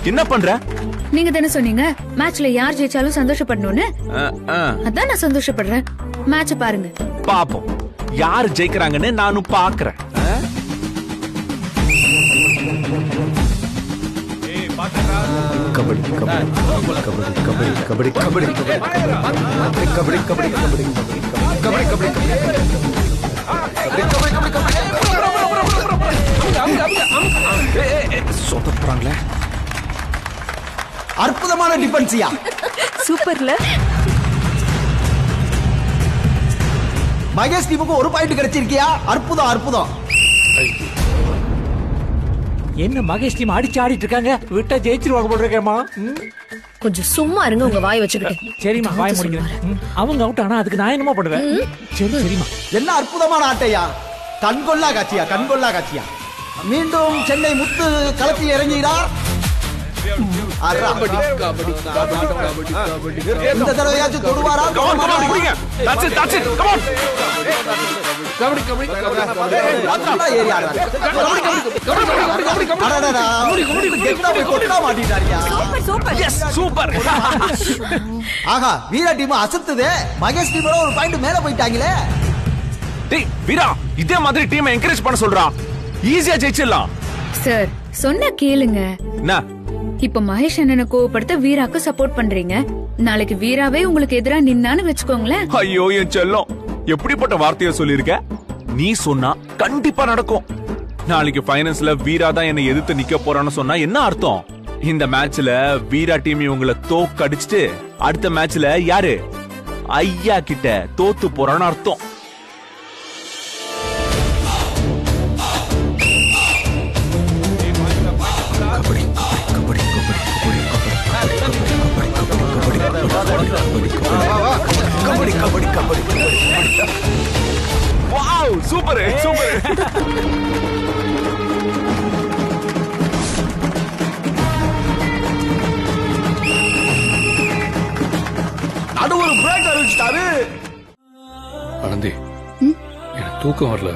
என்ன பண்ற? நீங்க தானே சொன்னீங்க மேட்ச்ல யார் ஜெயிச்சாலும் சந்தோஷப்படணும்னு. அதான் நான் சந்தோஷப்படுறேன். மேட்ச் பாருங்க, பாப்போம் யார் ஜெயிக்கிறாங்கன்னு நானும் பாக்குறேன். கபடி கபடி கபடி கபடி கபடி சொதப்புறாங்களே. அற்புதமான டிஃபென்சியா. சூப்பர்ல. மகேஷ் டீமுக்கு ஒரு பாயிண்ட் கிடைச்சிருக்கியா? அற்புதம் அற்புதம். என்ன மகேஷ் டீம் அடிச்சு ஆடிட்டு இருக்காங்க, விட்டா ஜெயிச்சிருவாங்க போட்டிருக்கேம்மா. கொஞ்சம் சும்மா இருங்க, உங்க வாய் வச்சுக்கிட்டு. சரிம்மா, வாய் முடிக்கிறேன். அவங்க அவுட் ஆனா அதுக்கு நான் என்னமா பண்ணுவேன்? சரி சரிம்மா. என்ன அற்புதமான ஆட்டையா, கண்கொள்ளா காட்சியா, கண்கொள்ளா காட்சியா. மீண்டும் சென்னை முத்து களத்தில் இறங்குகிறார். இந்த தடவையாச்சும் தொடுவாரா? ஆகா, வீரா டீம் அசத்துது. மகேஷ் டீமோட ஒரு பாயிண்ட் மேல போயிட்டாங்களே. வீரா, இதே மாதிரி டீம் என்கரேஜ் பண்ண சொல்றா, ஈஸியா ஜெயிச்சிடலாம். சார் சொன்னா கேளுங்க. என்ன? இப்ப மகேஷ் அண்ணனை கோவப்படுத்த வீராக்கு சப்போர்ட் பண்றீங்க. நாளைக்கு வீராவே உங்களுக்கு எதிரா நின்னான்னு வச்சுக்கோங்களேன். ஐயோ என் செல்லம், எப்படிப்பட்ட வார்த்தைய சொல்லிருக்க. நீ சொன்னா கண்டிப்பா நடக்கும். நாளைக்கு ஃபைனல்ஸ்ல வீரா தான் என்னை எதிர்த்து நிக்க போறான்னு சொன்னா என்ன அர்த்தம்? இந்த மேட்ச்ல வீரா டீம் இவங்களை தோக்கடிச்சிட்டு அடுத்த மேட்ச்ல யாரு ஐயா கிட்ட தோத்து போறான்னு அர்த்தம். Kabaddi kabaddi kabaddi wow, super super. நடுவர் பிரேக் அறிவிச்சிட்டாரு. ஆனந்தி, எனக்கு தூக்கம் வரல.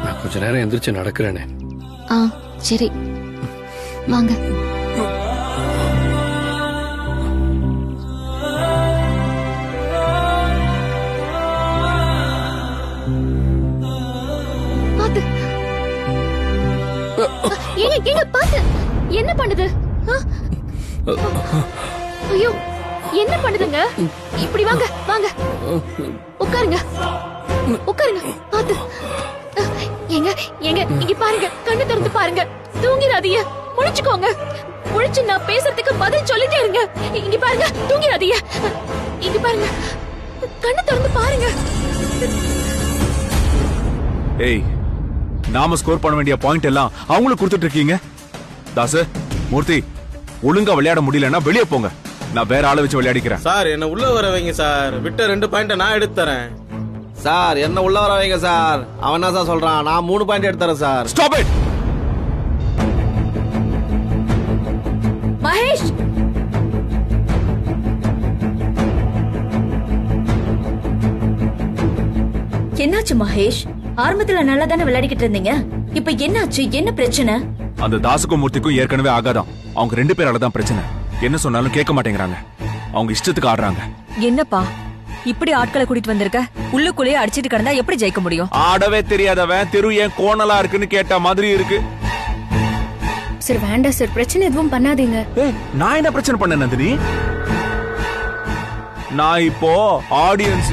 நான் கொஞ்ச நேரம் எந்திரிச்சு நடக்கிறேனே. சரி வாங்க. ஏங்க பாத்து, என்ன பண்ணுது? ஐயோ, என்ன பண்ணுதுங்க? இப்படி வாங்க வாங்க, உட்காருங்க உட்காருங்க. பாத்து. ஏங்க ஏங்க, இங்க பாருங்க, கண்ணு திறந்து பாருங்க. தூங்கிராதீங்க, முழிச்சுக்கோங்க. முழிச்சு நான் பேசுறதுக்கு பதில் சொல்லிட்டே இருங்க. இங்க பாருங்க, தூங்கிராதீங்க. இங்க பாருங்க, கண்ணு திறந்து பாருங்க. ஏய், நாம ஸ்கோர் பண்ண வேண்டிய பாயிண்ட் எல்லாம் அவங்களுக்கு கொடுத்துட்டு இருக்கீங்க. தாசு, மூர்த்தி, ஒழுங்கா விளையாட முடியலன்னா வெளியே போங்க. நான் வேற ஆளை வச்சு விளையாடிக்கிறேன். சார் என்ன உள்ள வர வைங்க சார். விட்ட 2 பாயிண்ட் நான் எடுத்து தரேன். சார் என்ன உள்ள வர வைங்க சார். அவன் என்ன சார் சொல்றான்? நான் 3 பாயிண்ட் எடுத்து தரேன் சார். Stop it. மகேஷ், என்னாச்சு மகேஷ்? ஆரம்பத்துல நல்லா தானே விளையாடிக்கிட்டு இருந்தீங்க, இப்ப என்னாச்சு? என்ன பிரச்சனை? அந்த தாசுக்கும் மூர்த்திக்கும் ஏற்கனவே ஆகாதான். அவங்க 2 பேரால தான் பிரச்சனை. என்ன சொன்னாலும் கேட்க மாட்டேங்கிறாங்க. அவங்க இஷ்டத்துக்கு ஆடுறாங்க. என்னப்பா இப்படி ஆட்களை கூட்டிட்டு வந்திருக்க? உள்ளுக்குள்ளேயே அடிச்சிட்டு கிடந்தா எப்படி ஜெயிக்க முடியும்? ஆடவே தெரியாதவன் தெரு ஏன் கோணலா இருக்குன்னு கேட்ட மாதிரி இருக்கு. சார் வேண்டாம் சார், பிரச்சனை எதுவும் பண்ணாதீங்க. நான் என்ன பிரச்சனை பண்ண நந்தினி? நான் இப்போ ஆடியன்ஸ்.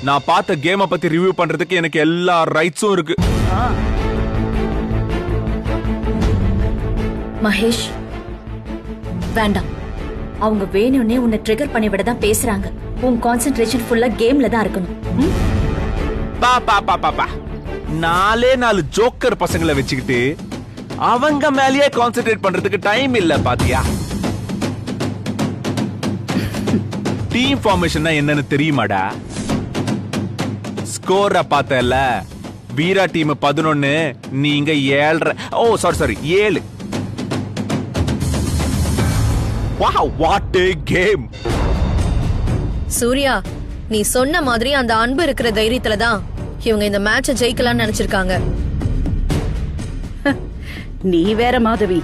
நான் பார்த்த கேமை பத்தி ரிவ்யூ பண்றதுக்கு எனக்கு எல்லா ரைட்ஸும் இருக்கு. மகேஷ் வேண்டாம். அவங்க வேணும்னே உன்னை ட்ரிகர் பண்ணி விட தான் பேசுறாங்க. உன் கான்சென்ட்ரேஷன் ஃபுல்லா கேம்ல தான் இருக்கணும். பா பா பா பா பா. 4 ஜோக்கர் பசங்களை வச்சுக்கிட்டு அவங்க மேலேயே கான்சென்ட்ரேட் பண்றதுக்கு டைம் இல்ல பாத்தியா? டீம் ஃபார்மேஷன் என்னன்னு தெரியுமாடா? ஸ்கோர பார்த்தல. வீரா டீம் 11, நீங்க 7. Oh sorry 7. Wow, what a game. Surya, நீ சொன்ன மாதிரி அந்த அன்பு இருக்கிற தைரியத்துல தான் இவங்க இந்த மேட்சை ஜெயிக்கலாம்னு நினைச்சிருக்காங்க. நீ வேற மாதவி,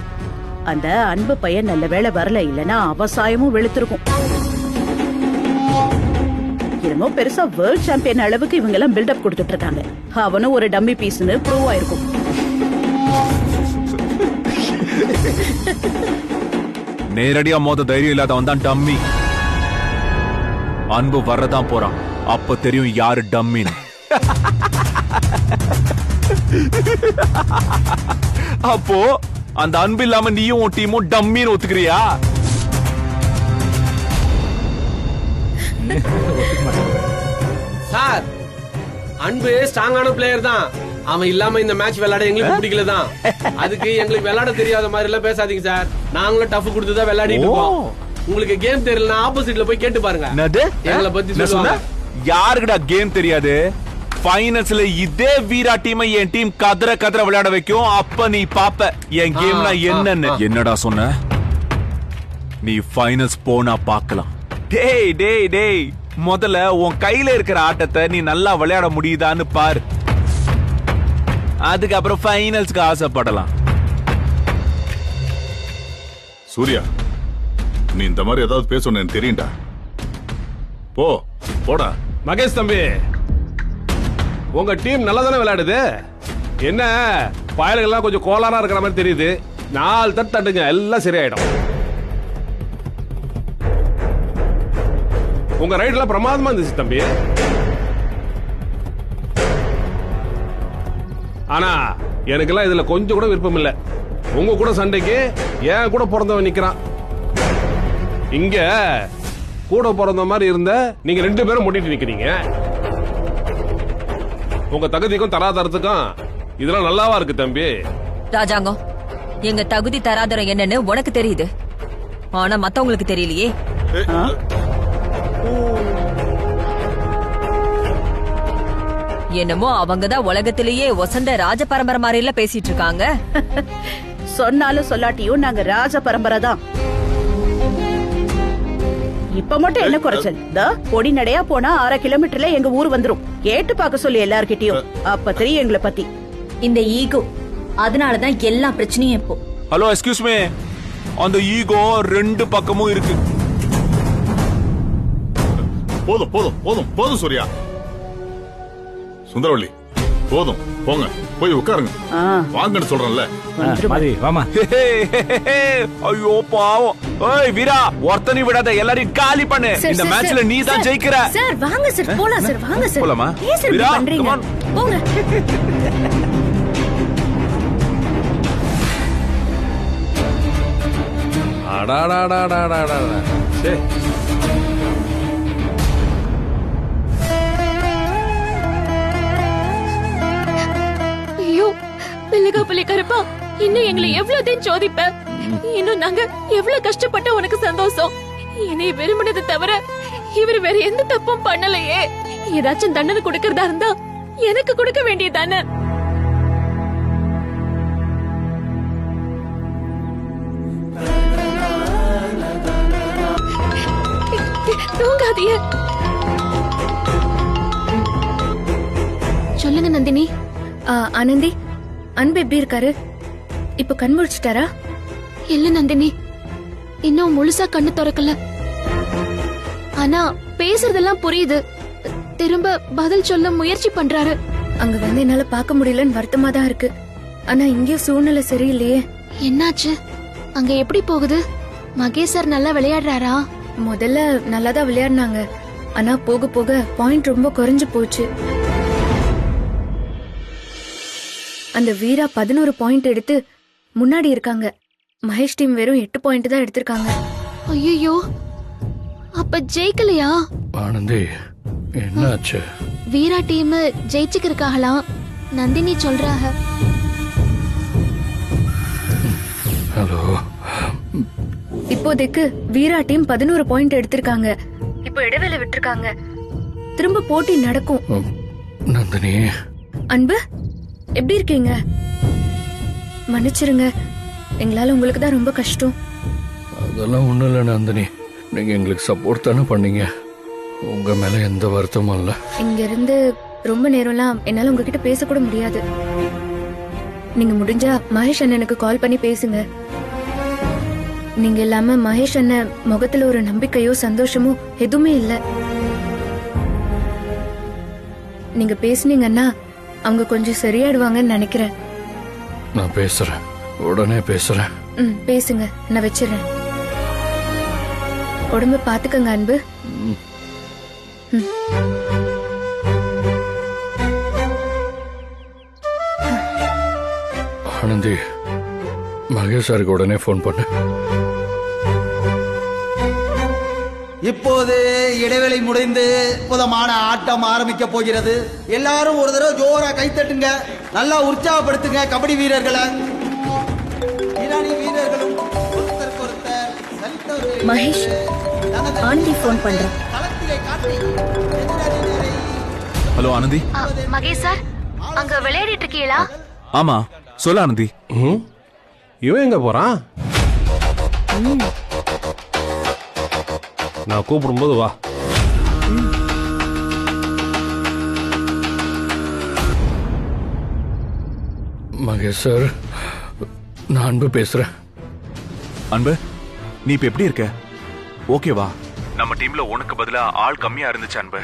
அந்த அன்பு பையன் நல்ல வேளை வரல, இல்லனா அவசாயமும் வெளுத்திருக்கும். என்னமோ பெருசா வேர்ல்ட் சாம்பியன் அளவுக்கு இவங்க எல்லாம் பில்டப் கொடுத்துட்டு இருக்காங்க. அவனும் ஒரு டம்மி பீஸ்னு ப்ரூவ் ஆயிருக்கும். நேரடியா மோத தைரியம் இல்லாதவன் தான் டம்மி. அன்பு வர்றதான் போறான், அப்ப தெரியும் யாரு டம்மின்னு. அப்போ அந்த அன்பு இல்லாம நீயும் உன் டீமும் டம்மின்னு ஒத்துக்கிறியா? சார், அன்பு ஸ்ட்ராங்கான பிளேயர் தான். அவன் இல்லாம இந்த மேட்ச் விளையாட எங்களுக்கு பிடிக்கல தான். அதுக்கு எங்களுக்கு விளையாட தெரியாத மாதிரி எல்லாம் பேசாதீங்க சார். நாங்களும் டஃப் கொடுத்து தான் விளையாடிட்டு இருக்கோம். உங்களுக்கு கேம் தெரியலனா ஆப்போசிட்ல போய் கேட்டு பாருங்க. எங்களை பத்தி சொல்லுவாங்க. யாருக்குடா கேம் தெரியாது? ஃபைனல்ஸ்ல இதே வீரா டீமை என் டீம் கதற கதற விளையாட வைக்கும். அப்ப நீ பாப்ப என் கேம்னா என்னன்னு. என்னடா சொன்ன? நீ ஃபைனல்ஸ் போனா பார்க்கலாம். டேய் டேய் டேய், முதல்ல உன் கையில இருக்கிற ஆட்டத்தை நீ நல்லா விளையாட முடியுதான்னு பாரு. அதுக்கப்புறம் ஃபைனல்ஸ்க்கு ஆசைப்படலாம். சூர்யா, நீ இந்த மாதிரி ஏதாவது பேசணும் தெரியும்டா. போடா. மகேஷ் தம்பி, உங்க டீம் நல்லா தானே விளையாடுது. என்ன பயல்கள்லாம் கொஞ்சம் கோளாரா இருக்கிற மாதிரி தெரியுது. 4 தட்டு தட்டுங்க, எல்லாம் சரியாயிடும். உங்க ரைட்லாம் பிரமாதமா இருந்துச்சு தம்பி. ஆனா எனக்கெல்லாம் இதுல கொஞ்சம் கூட விருப்பம் இல்ல. உங்க கூட சண்டைக்கு ஏன் கூட பிறந்தவன் நிக்கிறான். இங்க கூட பிறந்த மாதிரி இருந்த நீங்க 2 பேரும் முட்டிட்டு நிக்கிறீங்க. உங்க தகுதிக்கும் தராதரத்துக்கும் இதெல்லாம் நல்லாவா இருக்கு தம்பி? ராஜாங்கம், எங்க தகுதி தராதரம் என்னன்னு உனக்கு தெரியுது, ஆனா மத்தவங்களுக்கு தெரியலையே. என்னமோ அவங்கதான் உலகத்திலேயே வசந்த ராஜ பரம்பரை மாதிரில பேசிட்டு இருக்காங்க. சொன்னாலும் சொல்லாட்டியும் நாங்க ராஜ பரம்பரை தான். இப்ப மட்டும் என்ன குறைச்சல்? பொடி நடையா போனா 1/2 கிலோமீட்டர்ல எங்க ஊர் வந்துரும். கேட்டு பார்க்க சொல்லி எல்லார்கிட்டயும், அப்ப தெரியும் எங்களை பத்தி. இந்த ஈகோ, அதனாலதான் எல்லா பிரச்சனையும் இப்போ. Hello, excuse me. அந்த ஈகோ 2 பக்கமும் இருக்கு. போதும் போதும் போதும் போதும் சூர்யா. சுந்தரவள்ளி, போதும், போங்க போய் உட்காருங்க. வாங்கன்னு சொல்றேன்ல. ஐயோ பாவம். ஏய் வீரா, ஒருத்தனி விடாத, எல்லாரையும் காலி பண்ணு. இந்த மேட்ச்ல நீ தான் ஜெயிக்கிற. சார் வாங்க சார், போலாம் சார், வாங்க சார். போலாமா? வீரா, போங்க. அடாடாடாடாடாடா. சே, ஐயோ பிள்ளைகா பிள்ளை கருப்பா, இன்னும் எங்களை எவ்வளவு சோதிப்ப? இன்னும் நாங்க எவ்வளவு கஷ்டப்பட்ட உனக்கு சந்தோஷம். என்னை விரும்பினதை தவிர இவர் வேற எந்த தப்பும் பண்ணலையே. ஏதாச்சும் தண்டனை கொடுக்கறதா இருந்தா எனக்கு கொடுக்க வேண்டியதானே. தூங்காதிய. சொல்லுங்க நந்தினி. ஆனந்தி, அன்பு எப்படி இருக்காரு? இப்ப கண் முழிச்சிட்டாரா? இல்ல நந்தினி, இன்னும் முழுசா கண்ணு திறக்கல. ஆனா பேசுறதெல்லாம் புரியுது. திரும்ப பதில் சொல்ல முயற்சி பண்றாரு. அங்க வந்து என்னால பார்க்க முடியலன்னு வருத்தமா தான் இருக்கு. ஆனா இங்கேயும் சூழ்நிலை சரியில்லையே. என்னாச்சு? அங்க எப்படி போகுது? மகேஷ் சார் நல்லா விளையாடுறாரா? முதல்ல நல்லாதான் விளையாடினாங்க. ஆனா போக போக பாயிண்ட் ரொம்ப குறைஞ்சு போச்சு. அந்த வீரா 11 பாயிண்ட் எடுத்து முன்னாடி இருக்காங்க. மகேஷ் டீம் வெறும் 8 பாயிண்ட் தான் எடுத்திருக்காங்க. ஐயோ, அப்ப ஜெயிக்கலையா? ஆனந்தி, என்னாச்சு? வீரா டீம் ஜெயிச்சுக்கிருக்காங்களாம், நந்தினி சொல்றாங்க. ஹலோ, இப்போதைக்கு வீரா டீம் 11 பாயிண்ட் எடுத்திருக்காங்க. இப்போ இடைவேளை விட்டுருக்காங்க. திரும்ப போட்டி நடக்கும். நந்தினி. அன்பு, எப்படி இருக்கீங்க? மன்னிச்சிருங்க, எங்களால உங்களுக்கு தான் ரொம்ப கஷ்டம். அதெல்லாம் ஒண்ணும் இல்லை நந்தினி, நீங்க எங்களுக்கு சப்போர்ட் தானே பண்ணீங்க. உங்க மேல எந்த வருத்தமும் இல்ல. இங்க இருந்து ரொம்ப நேரம்லாம் என்னால உங்ககிட்ட பேசக்கூட முடியாது. நீங்க முடிஞ்சா மகேஷ் அண்ணனுக்கு கால் பண்ணி பேசுங்க. நீங்க இல்லாம மகேஷ் அண்ணன் முகத்துல ஒரு நம்பிக்கையோ சந்தோஷமோ எதுவுமே இல்ல. நீங்க பேசுனீங்கன்னா அவங்க கொஞ்சம் சரியாடுவாங்கன்னு நினைக்கிறேன். நான் பேசுறேன், உடனே பேசுறேன். பேசுங்க, நான் வச்சிடறேன். உடம்பு பாத்துக்கங்க அன்பு. ஆனந்தி, மகேஷ் சாருக்கு உடனே போன் பண்ணு. இப்போது இடைவேளை முடிந்து புதமான ஆட்டம் ஆரம்பிக்க போகிறது. எல்லாரும் ஒரு தடவை ஜோரா கைத்தட்டுங்க, நல்லா உற்சாகப்படுத்துங்க கபடி வீரர்களை. ஈரானி வீரர்களும் ஒருத்தருக்கு ஒருத்தர் மகேஷ், ஆனந்தி போன் பண்றேன். களத்திலே காட்டி ஹலோ ஆனந்தி. மகேஷ் சார், அங்க விளையாடிட்டு இருக்கீங்களா? ஆமா, சொல்ல ஆனந்தி. இவன் எங்க போறான்? நான் கூப்பிடும்போது வா. மகேஷ் சார், நான் அன்பு பேசுறேன். அன்பு, நீ இப்ப எப்படி இருக்க? ஓகேவா? நம்ம டீம்ல உனக்கு பதிலா ஆள் கம்மியா இருந்துச்சு அன்பு.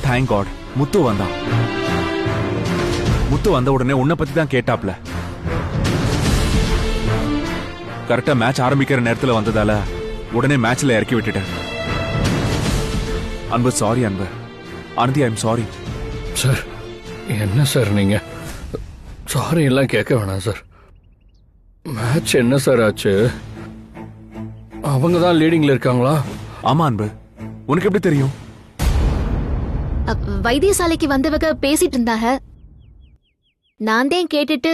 தேங்க் காட் முத்து வந்தான். முத்து வந்த உடனே உன்னை பத்தி தான் கேட்டாப்ல. கரெக்டா மேட்ச் ஆரம்பிக்கிற நேரத்துல வந்ததால உடனே மேட்ச்ல இறக்கி விட்டுட்டேன். Anbu sorry Anbu. Anandhi, I am sorry. Sir, என்ன சார் நீங்க சாரி எல்லாம் கேட்க வேணாம் சார். மேட்ச் என்ன சார் ஆச்சு? அவங்க தான் லீடிங்ல இருக்காங்களா? ஆமா அன்பு, உனக்கு எப்படி தெரியும்? வைத்தியசாலைக்கு வந்தவங்க பேசிட்டு இருந்தாங்க. நான் தான் கேட்டுட்டு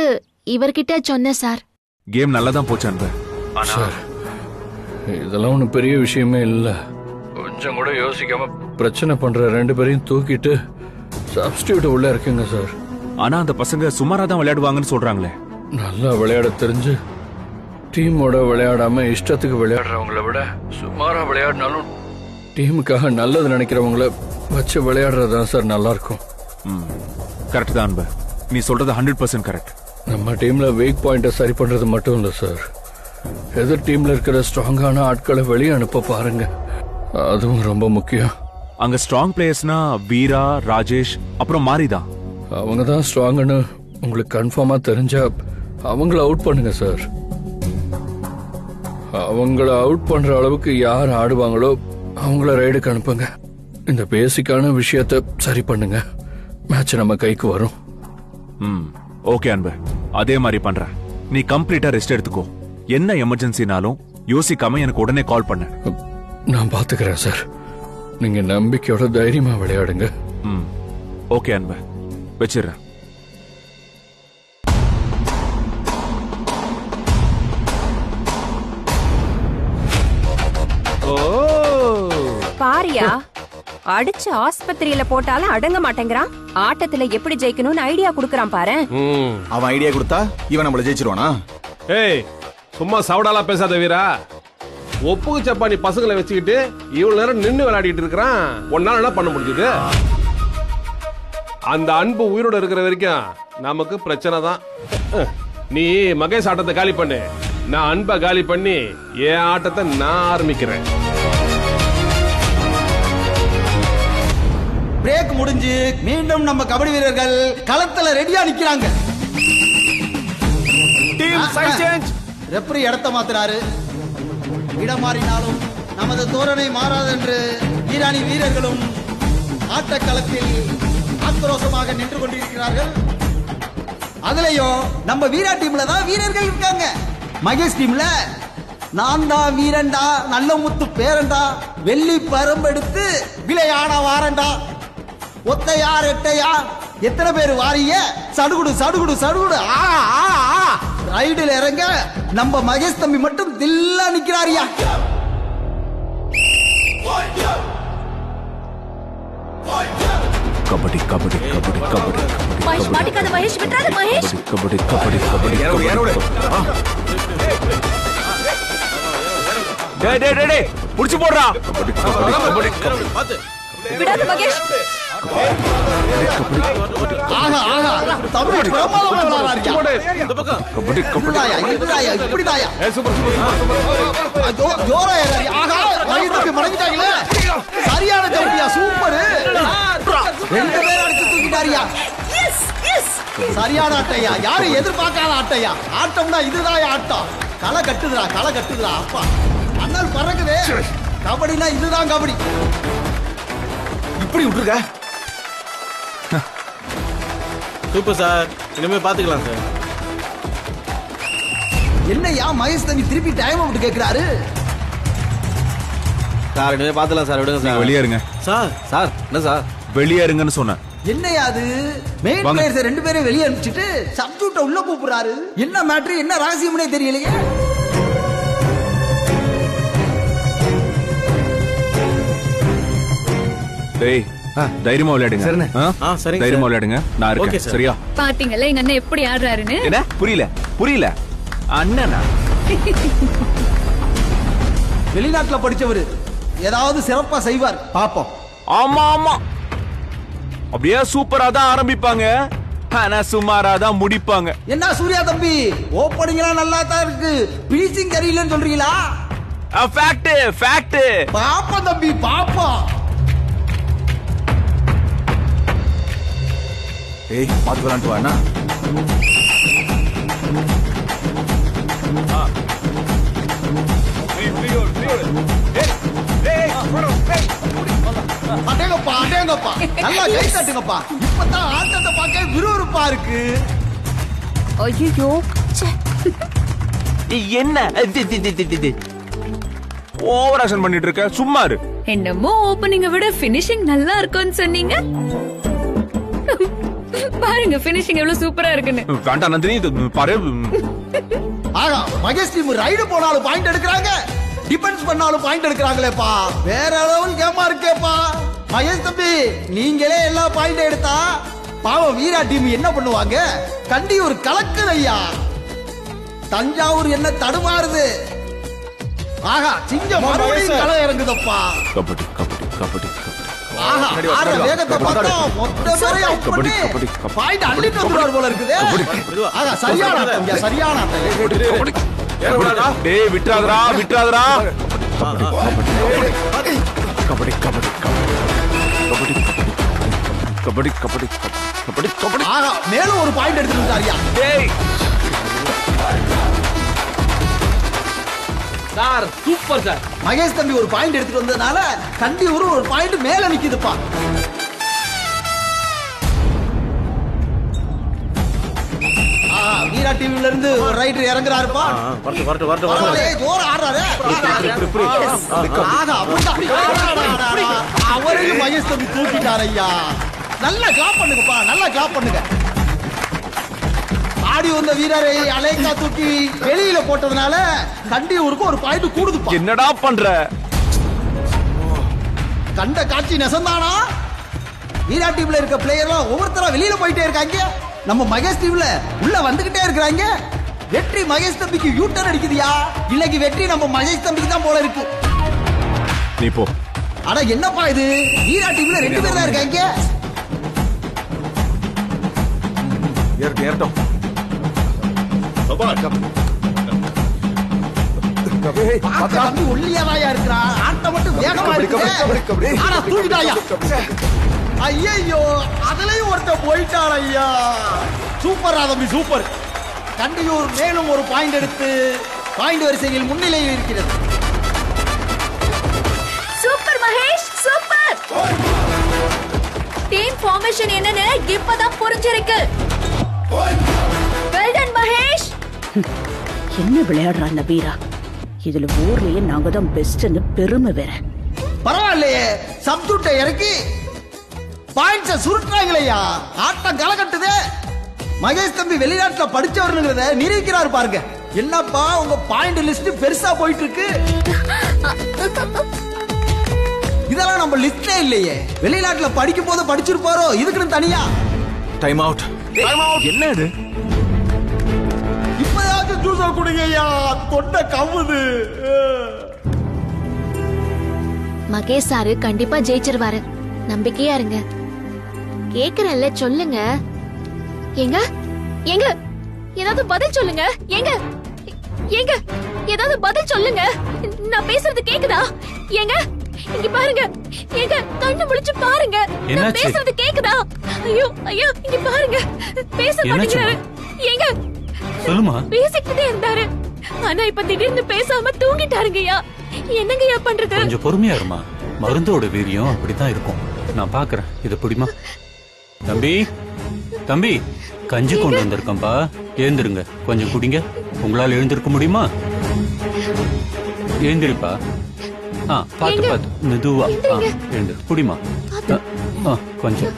இவர்கிட்ட சொன்னேன் சார். கேம் நல்லா தான் போச்சு அன்பு. சார், இதெல்லாம் ஒன்றும் பெரிய விஷயமே இல்லை. கொஞ்சம் கூட யோசிக்காம பிரச்சனை பண்ற 2 பேரையும் தூக்கிட்டு சப்ஸ்டியூட் உள்ள இருக்குங்க சார். ஆனா அந்த பசங்க சுமாரா தான் விளையாடுவாங்கன்னு சொல்றாங்களே. நல்லா விளையாட தெரிஞ்சு டீமோட விளையாடாம இஷ்டத்துக்கு விளையாடுறவங்கள விட சுமாரா விளையாடினாலும் டீமுக்காக நல்லது நினைக்கிறவங்கள வச்சு விளையாடுறதுதான் சார் நல்லா இருக்கும். கரெக்ட் தான் அன்பு, நீ சொல்றது 100% கரெக்ட். நம்ம டீம்ல வீக் பாயிண்ட சரி பண்றது மட்டும் இல்ல சார், எதிர் டீம்ல இருக்கிற ஸ்ட்ராங்கான ஆட்களை வெளியே அனுப்ப பாருங்க, அதுவும் ரொம்ப முக்கியம். அங்க ஸ்ட்ராங் பிளேயர்ஸ்னா வீரா, ராஜேஷ், அப்புறம் மாரிதான். அவங்க தான் ஸ்ட்ராங்னு உங்களுக்கு கன்ஃபார்மா தெரிஞ்சா அவங்கள அவுட் பண்ணுங்க சார். அவங்கள அவுட் பண்ற அளவுக்கு யார் ஆடுவாங்களோ அவங்கள ரைடுக்கு அனுப்புங்க. இந்த பேசிக்கான விஷயத்த சரி பண்ணுங்க, மேட்ச் நம்ம கைக்கு வரும். ஓகே அன்பு, அதே மாதிரி பண்றேன். நீ கம்ப்ளீட்டா ரெஸ்ட் எடுத்துக்கோ. என்ன எமர்ஜென்சினாலும் யோசிக்காம எனக்கு உடனே கால் பண்ணு. நான் பாத்துக்கிறேன் சார். நீங்க நம்பிக்கையோட தைரியமா விளையாடுங்க. ஓகே அன்பு, வச்சிடுறேன். பாரியா, அடிச்சு ஆஸ்பத்திரியில போட்டாலும் அடங்க மாட்டேங்கிறான். ஆட்டத்துல எப்படி ஜெயிக்கணும்னு ஐடியா குடுக்கறான் பாரு. அவன் ஐடியா கொடுத்தா இவன் நம்மள ஜெயிச்சிருவானா? ஏய், சும்மா சவடாலா பேசாத வீரா. ஒப்புக்கு சப்பானி பசங்களை வச்சுக்கிட்டு இவ்வளவு நேரம் நின்னு விளையாடிட்டு இருக்கிறான். ஒன்னால என்ன பண்ண முடிஞ்சது? அந்த அன்பு உயிரோட இருக்கிற வரைக்கும் நமக்கு பிரச்சனை தான். நீ மகேஷ் ஆட்டத்தை காலி பண்ணு, நான் அன்பை காலி பண்ணி என் ஆட்டத்தை நான் ஆரம்பிக்கிறேன். பிரேக் முடிஞ்சு மீண்டும் நம்ம கபடி வீரர்கள் களத்துல ரெடியா நிக்கிறாங்க. ரெஃபரி இடத்த மாத்துறாரு. இடம் மாறினாலும் நமது தோரணை மாறாது என்று ஈரானி வீரர்களும் ஆட்டக்களத்தில் ஆக்ரோஷமாக நின்று கொண்டிருக்கிறார்கள். அதுலயும் நம்ம வீரா டீம்ல தான் வீரர்கள் இருக்காங்க. மகேஷ் டீம்ல நான் தான் வீரண்டா, நல்ல முத்து பேரண்டா, வெள்ளி பரம்பெடுத்து விளையாட வாரண்டா, ஒத்தையா ரெட்டையா எத்தனை பேர் வாரிய, சடுகுடு சடுகுடு சடுகுடு ரைடுல இறங்க நம்ம மகேஷ் தம்பி மட்டும் தில்லா நிக்கிறாரியா. கபடி கபடி கபடி கபடி மகேஷ் மாட்டிக்காத, மகேஷ் விட்டுறாத, மகேஷ். கபடி கபடி கபடி டேய் டேய் டேய் டேய் புடிச்சு போடுறா. கபடி கபடி கபடி பாத்து விடாத மகேஷ். ஆஹா ஆஹா தம்பி பிரமாதமா விளையாடுறியா. இந்த பக்கம் கபடி கபடி இதுதாயா இப்படிதாயா. சூப்பர் சூப்பர் ஜோரா ஏறாரி. ஆஹா மையத்துக்கு மடங்கிட்டாங்களே. சரியான ஜம்பியா, சூப்பர். 2 பேர் அடிச்சு தூக்கிட்டாரியா. S S. சரியான ஆட்டையா, யாரும் எதிர்பார்க்காத ஆட்டையா. ஆட்டம்னா இதுதாயா ஆட்டம். களை கட்டுதுடா களை கட்டுதுடா. அப்பா அண்ணல் பறக்குதே. கபடினா இதுதான் கபடி. இப்படி விட்டுருக்க. சூப்பர் சார், இனிமே பாத்துக்கலாம் சார். என்னையா மகேஷ் தம்பி திருப்பி டைம் அவுட் கேக்குறாரு? சார் இனிமே பாத்துக்கலாம் சார், விடுங்க சார். வெளியே இருங்க சார். சார் என்ன சார்? வெளியே இருங்கன்னு சொன்னேன். என்னையா அது மெயின் பிளேயர்ஸ் ரெண்டு பேரும் வெளியே அனுப்பிச்சிட்டு சப்ஸ்டிட்யூட்ட உள்ள கூப்பிடுறாரு. என்ன மேட்ரு, என்ன ரகசியம்னே தெரியலையே. டேய் தைரியமா விளையாடுங்க. தைரியமா விளையாடுங்க, நான் இருக்கேன். சரியா? பாத்தீங்களா எங்க அண்ணன் எப்படி ஆடுறாருன்னு? என்ன புரியல அண்ணனா? வெளிநாட்டுல படிச்சவரு ஏதாவது சிறப்பா செய்வார் பாப்போம். ஆமா அப்படியே சூப்பரா தான் ஆரம்பிப்பாங்க, ஆனா சுமாரா தான் முடிப்பாங்க. என்ன சூர்யா தம்பி, ஓப்பனிங்லாம் நல்லா தான் இருக்கு, பினிஷிங் தெரியலன்னு சொல்றீங்களா? ஃபேக்ட் பாப்போம் தம்பி பாப்போம். ஏய் பாத்து விளாண்டு வாண்ணா. அடேங்கப்பா நல்லா கை தட்டுங்கப்பா. இப்பதான் ஆட்டத்தை பார்க்க விறுவிறுப்பா இருக்கு. ஐயோ என்ன ஓவர் ஆக்ஷன் பண்ணிட்டு இருக்க, சும்மா இரு. என்னமோ ஓப்பனிங்க விட பினிஷிங் நல்லா இருக்கும்னு சொன்னீங்க. பாருங்க பினிஷிங் எவ்வளவு சூப்பரா இருக்குன்னு. வேண்டாம் நந்தினி, இது பாரு. ஆகா மகேஷ் டீம் ரைடு போனாலும் பாயிண்ட் எடுக்கறாங்க, டிஃபென்ஸ் பண்ணாலும் பாயிண்ட் எடுக்கறாங்களேப்பா. வேற லெவல் கேமா இருக்கேப்பா. மகேஷ் தம்பி நீங்களே எல்லா பாயிண்ட் எடுத்தா பாவம் வீரா டீம் என்ன பண்ணுவாங்க? கண்டியூர் கலக்குது ஐயா. தஞ்சாவூர் என்ன தடுமாறுது. ஆகா சிங்கம் மறுபடியும் கள இறங்குதப்பா. கபடி ஆஹா ஆற வேகத்தை பார்த்தா மொத்த பேரையும் அவுட் பண்ணி பாயிண்ட் அள்ளிட்டு வந்துறார் போல இருக்குது. ஆகா சரியான ஆட்டம், சரியான ஆட்டம். டேய் விட்றாதடா. கபடி. ஆகா மேலும் ஒரு பாயிண்ட் எடுத்துட்டாரியா. டேய் சார் சூப்பர் சார். மகேஷ் தம்பி ஒரு பாயிண்ட் எடுத்துட்டு வந்ததுனால கண்டியூர் ஒரு பாயிண்ட் மேல நிக்குதுப்பா. வீரா டிவில இருந்து ஒரு ரைடர் இறங்குறாருப்பா. ஜோர ஆடுறாரு. அவரையும் மகேஷ் தம்பி தூக்கிட்டார் ஐயா. நல்லா கிளாப் பண்ணுங்கப்பா, நல்லா கிளாப் பண்ணுங்க. ஆடி வந்த வீரரை அலேக்கா தூக்கி வெளியில போட்டதுனால கண்டியூருக்கு ஒரு பாயிண்ட் கூடுதுப்பா. என்னடா பண்ற? கண்ட காட்சி நெசந்தானா? வீரா டீம்ல இருக்க பிளேயர்லாம் ஒவ்வொருத்தரா வெளியில போயிட்டே இருக்காங்க. நம்ம மகேஷ் டீம்ல உள்ள வந்துகிட்டே இருக்காங்க. வெற்றி மகேஷ் தம்பிக்கு யூ டர்ன் அடிக்குதியா. இன்னைக்கு வெற்றி நம்ம மகேஷ் தம்பிக்கு தான் போல இருக்கு. நீ போ. அட என்னப்பா இது, வீரா டீம்ல 2 பேர் தான் இருக்காங்க. ஏறட்டும். தம்பி ஒல்லியாதாயா இருக்கிறா, ஆட்டம் மட்டும் வேகமா இருக்கு. ஆனா தூக்கிட்டாயா. ஐயோ அதுலயும் ஒருத்தர் போயிட்டார் ஐயா. சூப்பர் தம்பி சூப்பர். கண்டியூர் மேலும் ஒரு பாயிண்ட் எடுத்து பாயிண்ட் வரிசையில் முன்னிலையில் இருக்கிறது. Super Mahesh super. Team formation என்னன்னு இப்பதான் புரிஞ்சிருக்கு. Well done Mahesh. என்ன விளையாடுறா அந்த வீரா. இதுல ஊர்லயே நாங்க தான் பெஸ்ட்னு பெருமை வேற. பரவாயில்லையே, சப்ஸ்டிட்யூட்டை இறக்கி பாயிண்ட்ஸ் சுருட்டாங்களையா. ஆட்டம் கலகட்டுது. மகேஷ் தம்பி வெளிநாட்டுல படிச்சவருங்கிறத நிரூபிக்கிறாரு பாருங்க. என்னப்பா உங்க பாயிண்ட் லிஸ்ட் பெருசா போயிட்டு இருக்கு. இதெல்லாம் நம்ம லிஸ்ட்ல இல்லையே. வெளிநாட்டுல படிக்கும் போது படிச்சிருப்பாரோ இதுக்குன்னு தனியா. Time out. என்ன இது? இப்பயாச்சும் ஜூஸ் குடிங்கய்யா, தொண்டை கவுது. மகேஷ் சாரு கண்டிப்பா ஜெயிச்சிருவாரு, நம்பிக்கையா இருங்க. கேக்குறேன்ல சொல்லுங்க. ஏங்க ஏங்க ஏதாவது பதில் சொல்லுங்க. ஏங்க ஏங்க ஏதாவது பதில் சொல்லுங்க. நான் பேசுறது கேக்குதா? ஏங்க இங்க பாருங்க. ஏங்க கண்ணு முழிச்சு பாருங்க. நான் பேசுறது கேக்குதா? ஐயோ ஐயோ இங்க பாருங்க, பேச மாட்டேங்கிறாரு. ஏங்க சொல்லுமா. பேசிக்கிட்டே இருந்தாரு, ஆனா இப்ப திடீர்னு பேசாம தூங்கிட்டாருங்கய்யா. என்னங்கய்யா பண்றது? கொஞ்சம் பொறுமையா இருமா. மருந்தோட வீரியம் அப்படித்தான் இருக்கும். நான் பாக்குறேன். இத பிடிமா. தம்பி தம்பி, கஞ்சி கொண்டு வந்திருக்கேன்பா. எழுந்திருங்க, கொஞ்சம் குடிங்க. உங்களால எழுந்திருக்க முடியுமா? எழுந்திருப்பா. பாத்து பாத்து மெதுவா. எழுந்து குடிமா. கொஞ்சம்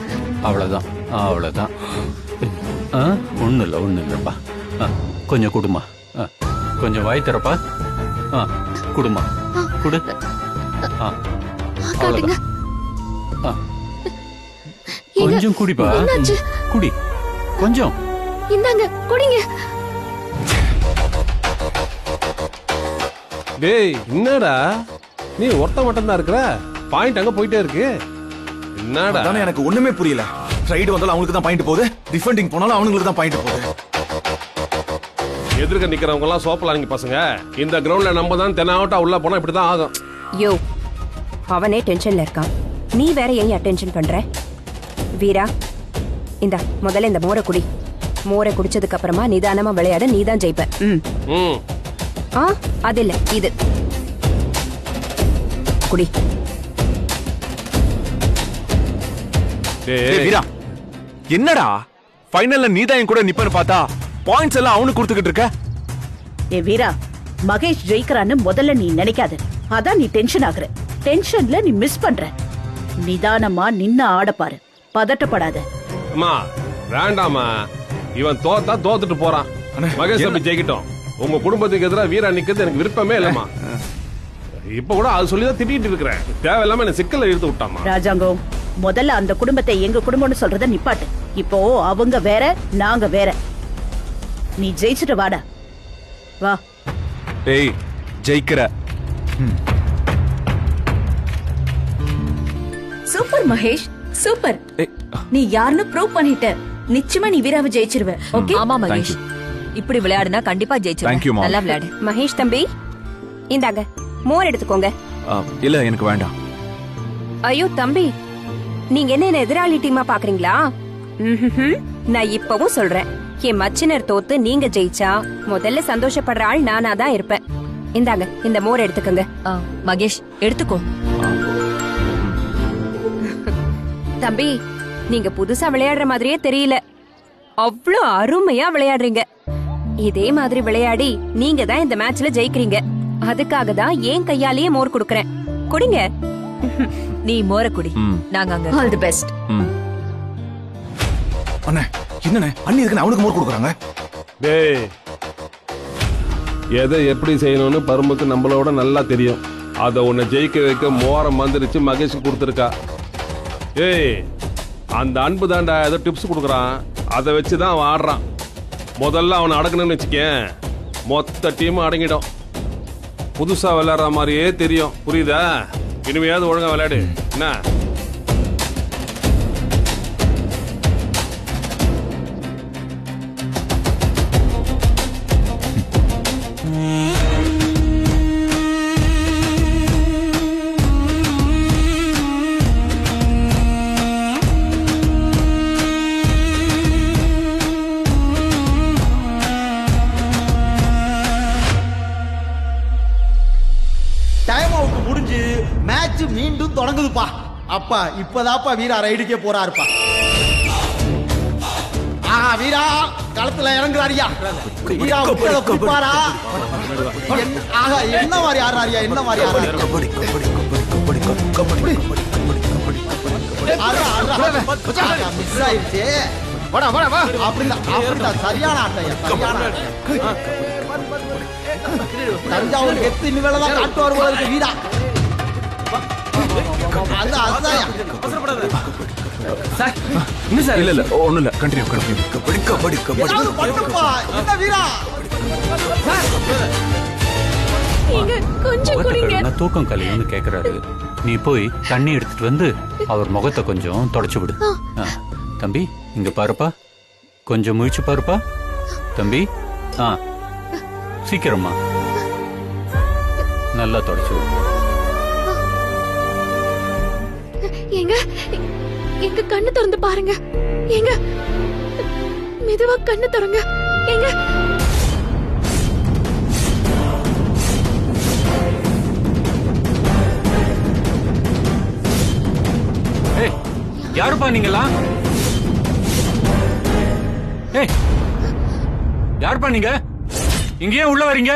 அவ்வளவுதான், அவ்வளவுதான். ஒண்ணு இல்லப்பா. கொஞ்சம் குடுமா. கொஞ்சம் வாய் தரப்பா. குடுமா, குடு. அவ்வளவுதான். கொஞ்சம் குடிப்பா. குடி கொஞ்சம். இந்தாங்க குடிங்க. டேய் என்னடா நீ ஒருத்த மட்டும் தான் இருக்கிற? பாயிண்ட் அங்க போயிட்டே இருக்கு. என்னடா தானே எனக்கு ஒண்ணுமே புரியல. ரைடு வந்தாலும் அவங்களுக்கு தான் பாயிண்ட் போகுது, டிஃபெண்டிங் போனாலும் அவங்களுக்கு தான் பாயிண்ட் போகுது. எதிர்க்க நிக்கிறவங்க எல்லாம் சோப்பலாங்க பசங்க. இந்த கிரவுண்ட்ல நம்ம தான் தெனாவட்டா உள்ள போனா இப்படிதான் ஆகும். யோ, அவனே டென்ஷன்ல இருக்கான், நீ வேற ஏன் அட்டென்ஷன் பண்ற? வீரா, இந்த முதல்ல இந்த மோரை குடி. மோரை குடிச்சதுக்கு அப்புறமா நிதானமா விளையாட நீ தான் ஜெயிப்ப. அது இல்ல, இது குடி. வீரா, என்னடா ஃபைனல்ல நீதான் என் கூட நிப்பன்னு பார்த்தா பாயிண்ட்ஸ் எல்லாம் அவனுக்கு கொடுத்துக்கிட்டு இருக்க. ஏ வீரா, மகேஷ் ஜெயிக்கிறான்னு முதல்ல நீ நினைக்காத. அதான் நீ டென்ஷன் ஆகுற. டென்ஷன்ல நீ மிஸ் பண்ற. நிதானமா நின்னு ஆட பாரு, பதட்டப்படாத. அம்மா வேண்டாமா, இவன் தோத்தா தோத்துட்டு போறான். மகேஷ் தம்பி ஜெயிக்கிட்டோம். உங்க குடும்பத்துக்கு எதிராக வீரா நிக்கிறது எனக்கு விருப்பமே இல்லம்மா. இப்ப கூட அது சொல்லிதான் திட்டிட்டு இருக்கிறேன். தேவையில்லாம என்ன சிக்கல்ல இழுத்து விட்டாமா. ராஜாங்கம், முதல்ல அந்த குடும்பத்தை எங்க குடும்பம்னு சொல்றத நிப்பாட்டு. இப்போ அவங்க வேற, நாங்க வேற. நீ ஜெயிச்சுட்டு வாடா. வா. டேய், ஜெயிக்கிற. Super Mahesh, super. நீ யாருன்னு ப்ரூவ் பண்ணிட்ட. நிச்சயமா நீ வீராவை ஜெயிச்சிருவ. ஓகே? ஆமா மகேஷ், இப்படி விளையாடுனா கண்டிப்பா ஜெயிச்சிருவ. நல்லா விளையாடு. மகேஷ் தம்பி, இந்தாங்க மோர் எடுத்துக்கோங்க. இல்ல, எனக்கு வேண்டாம். ஐயோ தம்பி, நீங்க என்ன எதிராளி டீமா பாக்குறீங்களா? நான் இப்பவும் சொல்றேன், என் மச்சினர் தோத்து நீங்க ஜெயிச்சா முதல்ல சந்தோஷப்படுற ஆள் நானா தான் இருப்பேன். இந்தாங்க இந்த மோர் எடுத்துக்கோங்க. மகேஷ் எடுத்துக்கோ. தம்பி, நீங்க புதுசா விளையாடுற மாதிரியே தெரியல. அவ்வளவு அருமையா விளையாடுறீங்க. இதே மாதிரி விளையாடி நீங்க தான் இந்த மேட்ச்ல ஜெயிக்கிறீங்க. அதுக்காக தான் ஏன் கையாலேயே மோர் குடுக்கறேன். குடிங்க. நீ மோர குடி. நாங்க அங்க. All the best. அண்ணே, என்னண்ணே அண்ணி இதுக்கு அவனுக்கு மோர் கொடுக்குறாங்க? டேய், எதை எப்படி செய்யணும்னு பரும்புக்கு நம்மளோட நல்லா தெரியும். அதை உன்னை ஜெயிக்க வைக்க மோரம் மந்திரிச்சு மகேஷ் கொடுத்துருக்கா. ஏய், அந்த அன்பு தாண்டா ஏதோ டிப்ஸ் கொடுக்குறான். அதை வச்சுதான் அவன் ஆடுறான். முதல்ல அவனை அடக்கணும்னு வச்சுக்கேன், மொத்த டீமும் அடங்கிடும். புதுசா விளையாடுற மாதிரியே தெரியும். புரியுதா? இனிமையாவது ஒழுங்கா விளையாடு. என்ன? டைம் அவுட் முடிஞ்சு மேட்ச் மீண்டும் தொடங்குதுப்பா. அப்பா இப்பதாப்பா வீரா ரைடுக்கே போறாருப்பா. வீரா களத்துல இறங்குறாரியா? வீரா குடிப்பாரா? என்ன மாதிரி ஆடுறாரியா? என்ன மாதிரி மிஸ் ஆயிடுச்சு. அப்படிதான் சரியான ஆட்டையா, சரியான தஞ்சாவூர் கெத்து இனிமேலதான் காட்டுவார் போல இருக்கு வீரா. இல்ல இல்ல ஒண்ணும் இல்ல, கண்டினியூ தூக்கம் கலையும்னு கேக்குறாரு. நீ போய் தண்ணி எடுத்துட்டு வந்து அவர் முகத்தை கொஞ்சம் தொடச்சு விடு. தம்பி இங்க பாருப்பா, கொஞ்சம் முழிச்சு பாருப்பா தம்பி. சீக்கிரமா நல்லா தொடச்சு விடு. எங்க கண்ணு திறந்து பாருங்க. எங்க மெதுவா கண்ணு திறங்க. எங்க யாருப்பா நீங்களாம்? ஏய், யாருப்பா நீங்க? இங்கேயே உள்ள வரீங்க?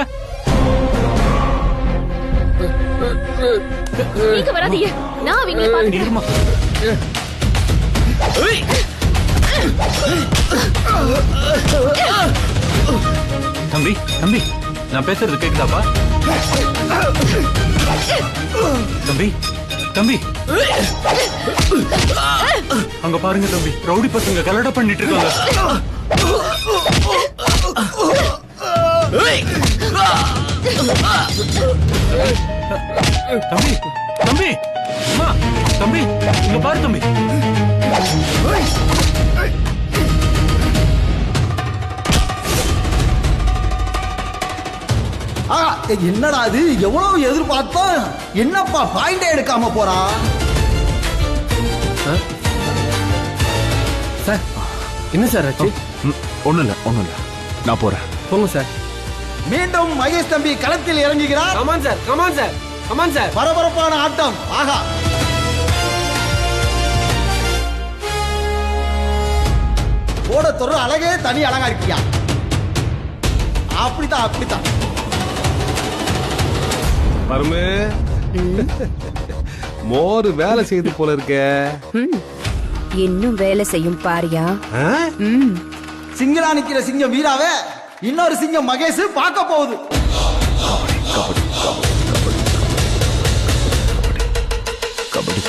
நீங்க வராதீங்க, நான் அவங்களை பாத்துக்கிறேன். தம்பி தம்பி, நான் பேசுறது கேக்குதாப்பா? தம்பி தம்பி, அங்க பாருங்க தம்பி, ரவுடி பசங்க கலடா பண்ணிட்டு இருக்காங்க. தம்பி தம்பி, அம்மா தம்பி, இங்க பாரு தம்பி. என்னடா அது, எவ்வளவு எதிர்பார்த்தோம், என்னப்பா பாயிண்டே எடுக்காம போறா? சார் என்ன சார் ஆச்சு? ஒண்ணும் இல்ல, நான் போறேன். போங்க சார். மீண்டும் மகேஷ் தம்பி களத்தில் இறங்குகிறார். Come on sir, come on sir, come on sir. பரபரப்பான ஆட்டம். ஆகா, ஓட தொரு அழகே தனி அழகா இருக்கியா? அப்படித்தான் அப்படித்தான். பரமு, மோர் வேலை செய்து போல இருக்க. இன்னும் வேலை செய்யும் பாரியா. சிங்களா நிக்கிற சிங்கம் வீராவே இன்னொரு சிங்கம் மகேஷ் பார்க்க போகுது. கபடி கபடி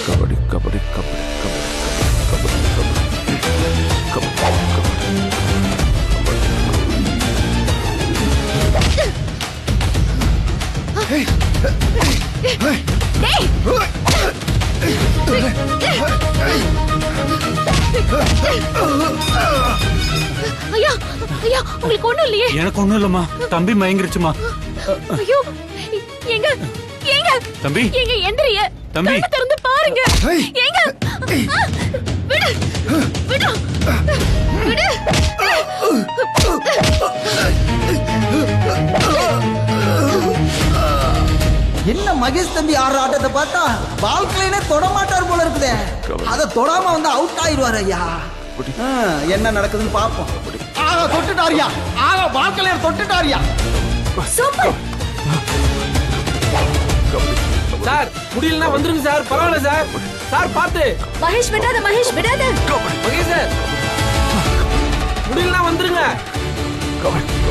கபடி கபடி கபடி கபடி ஐயா ஐயா, உங்களுக்கு ஒண்ணும் இல்லையே? எனக்கு ஒண்ணும் இல்லம்மா, தம்பி மயங்கிருச்சுமா. ஐயோ, எங்க எங்க தம்பி, எங்க எந்திரிய தம்பி, திறந்து பாருங்க. எங்க விடு விடு விடு. என்ன மகேஷ் தம்பி ஆடுற ஆட்டத்தை பார்த்தா பால்களைனே தொட மாட்டார் போல இருக்குதே. அத தொடாம வந்து அவுட் ஆயிடுவார் ஐயா. என்ன நடக்குதுன்னு பாப்போம். ஆக தொட்டுட்டாரியா, ஆக பால்களையர் தொட்டுட்டாரியா. சூப்பர் சார், முடியலன்னா வந்துருங்க சார், பரவாயில்ல சார். சார் பாத்து. மகேஷ் விடாத, மகேஷ் விடாத. மகேஷ் சார், முடியலன்னா வந்துருங்க.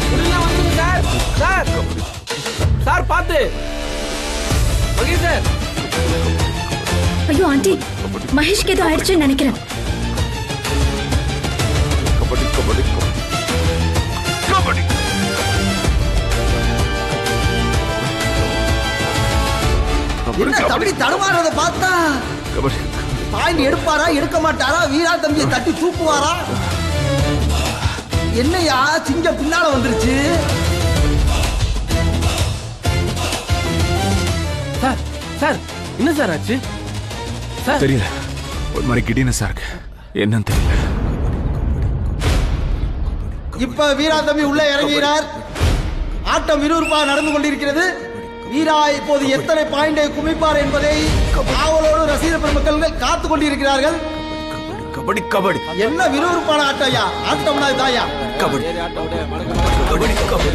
முடியலன்னா வந்துருங்க சார். சார் சார் பாத்து. மகேஷ் சார். ஐயோ ஆண்டி, மகேஷ்க்கு ஏதோ ஆயிடுச்சுன்னு நினைக்கிறேன். கபடி கபடி கபடி. என்ன தம்பி தடுமாறத பார்த்தா பாயிண்ட் எடுப்பாரா எடுக்க மாட்டாரா? வீரா தம்பியை தட்டி தூக்குவாரா? என்னையா சிங்கம் பின்னால வந்துருச்சு. சார் சார், என்ன சார் ஆச்சு? தெரியல, ஒரு மாதிரி கிடீனஸா இருக்கு, என்னன்னு தெரியல. இப்ப வீரா தம்பி உள்ள இறங்குகிறார். ஆட்டம் விறுவிறுப்பாக நடந்து கொண்டிருக்கிறது. வீரா இப்போது எத்தனை பாயிண்டை குமிப்பார் என்பதை ஆவலோடு ரசிகர் பெருமக்கள் காத்துக் கொண்டிருக்கிறார்கள். கபடி கபடி. என்ன விறுவிறுப்பான ஆட்டையா, ஆட்டம்னா இதாயா. கபடி கபடி கபடி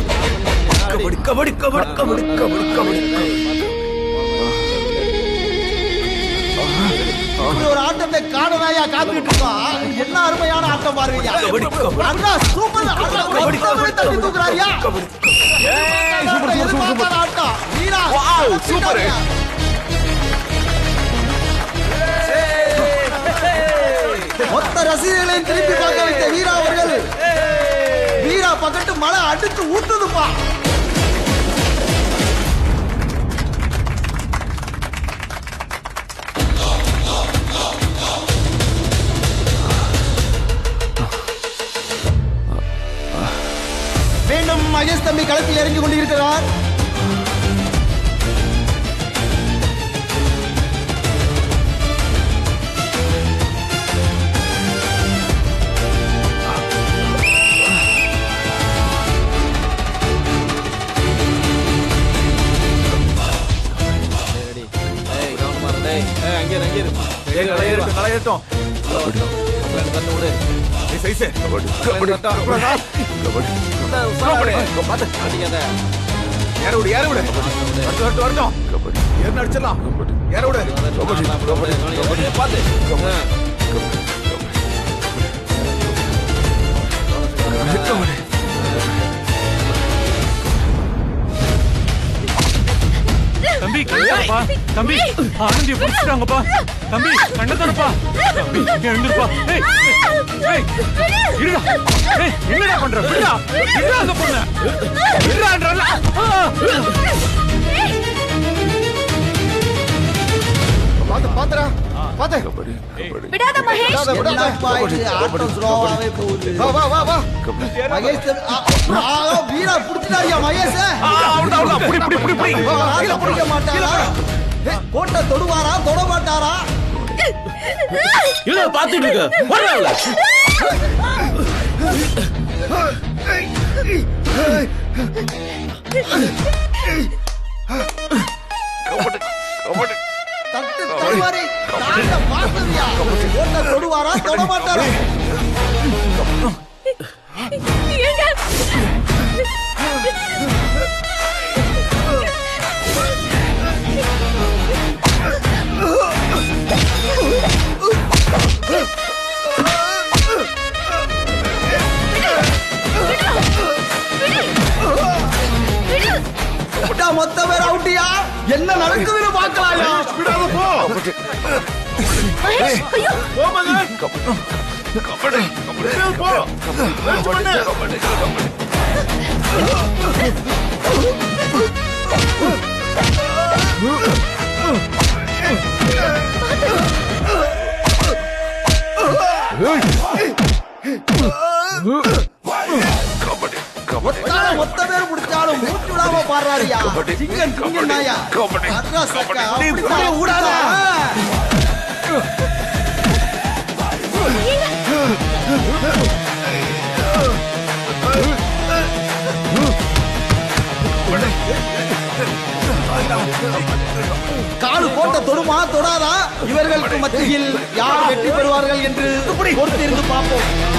கபடி கபடி கபடி கபடி கபடி கபடி. ஒரு ஆட்டத்தை காணனாயா காத்துக்கிட்டு இருக்கோம். என்ன அருமையான ஆட்டம் பாருங்க. அண்ணா சூப்பர் தட்டி தூக்குறாரியா. ஆட்டம் வீரா சூப்பர். மொத்த ரசிகர்களையும் திருப்பி பார்க்க வைத்த வீரா அவர்கள். வீரா பக்கத்து மழை அடித்து ஊத்துதுப்பா. மீண்டும் மகேஷ் தம்பி களத்தில் இறங்கி கொண்டிருக்கிறார். தம்பி கண்ணப்பா தம்பி ஆனந்திய பிடிச்சிட்டாங்கப்பா தம்பி கண்ண தரப்பா தம்பி எழுந்துருப்பா ஏய் ஏய் இருடா ஏய் என்னடா பண்ற விடுடா விடுடா அந்த பொண்ணு விடுடான்றல பாத்துடா பாத்து விடாத மகேஷ் ஆட்டம் ஸ்லோவாவே போகுது வா வா வா மகேஷ் வீரா புடிச்சிட்டாரியா மகேஷ் அவ்வளவுதான் புடி புடி புடி புடி புடிக்க மாட்டாரா கோட்டை தொடுவாரா தொட மாட்டாரா இல்ல பாத்துட்டு இருக்க போறாங்களா தட்டு தருவாரி தாண்ட பாத்துறியா கோட்டை தொடுவாரா தொட மாட்டாரா மொத்த பேர் அவுட்டியா என்ன நடக்குதுன்னு பாக்கலாயா விடாத போ மொத்த பேர் பிடிச்சாலும் மூச்சு விடாம பாடுறாரியா சிங்கன் சிங்கன் நாயா ஊடாதா காலு போட்ட தொடுமா தொடாதா இவர்களுக்கு மத்தியில் யார் வெற்றி பெறுவார்கள் என்று பொறுத்திருந்து பார்ப்போம்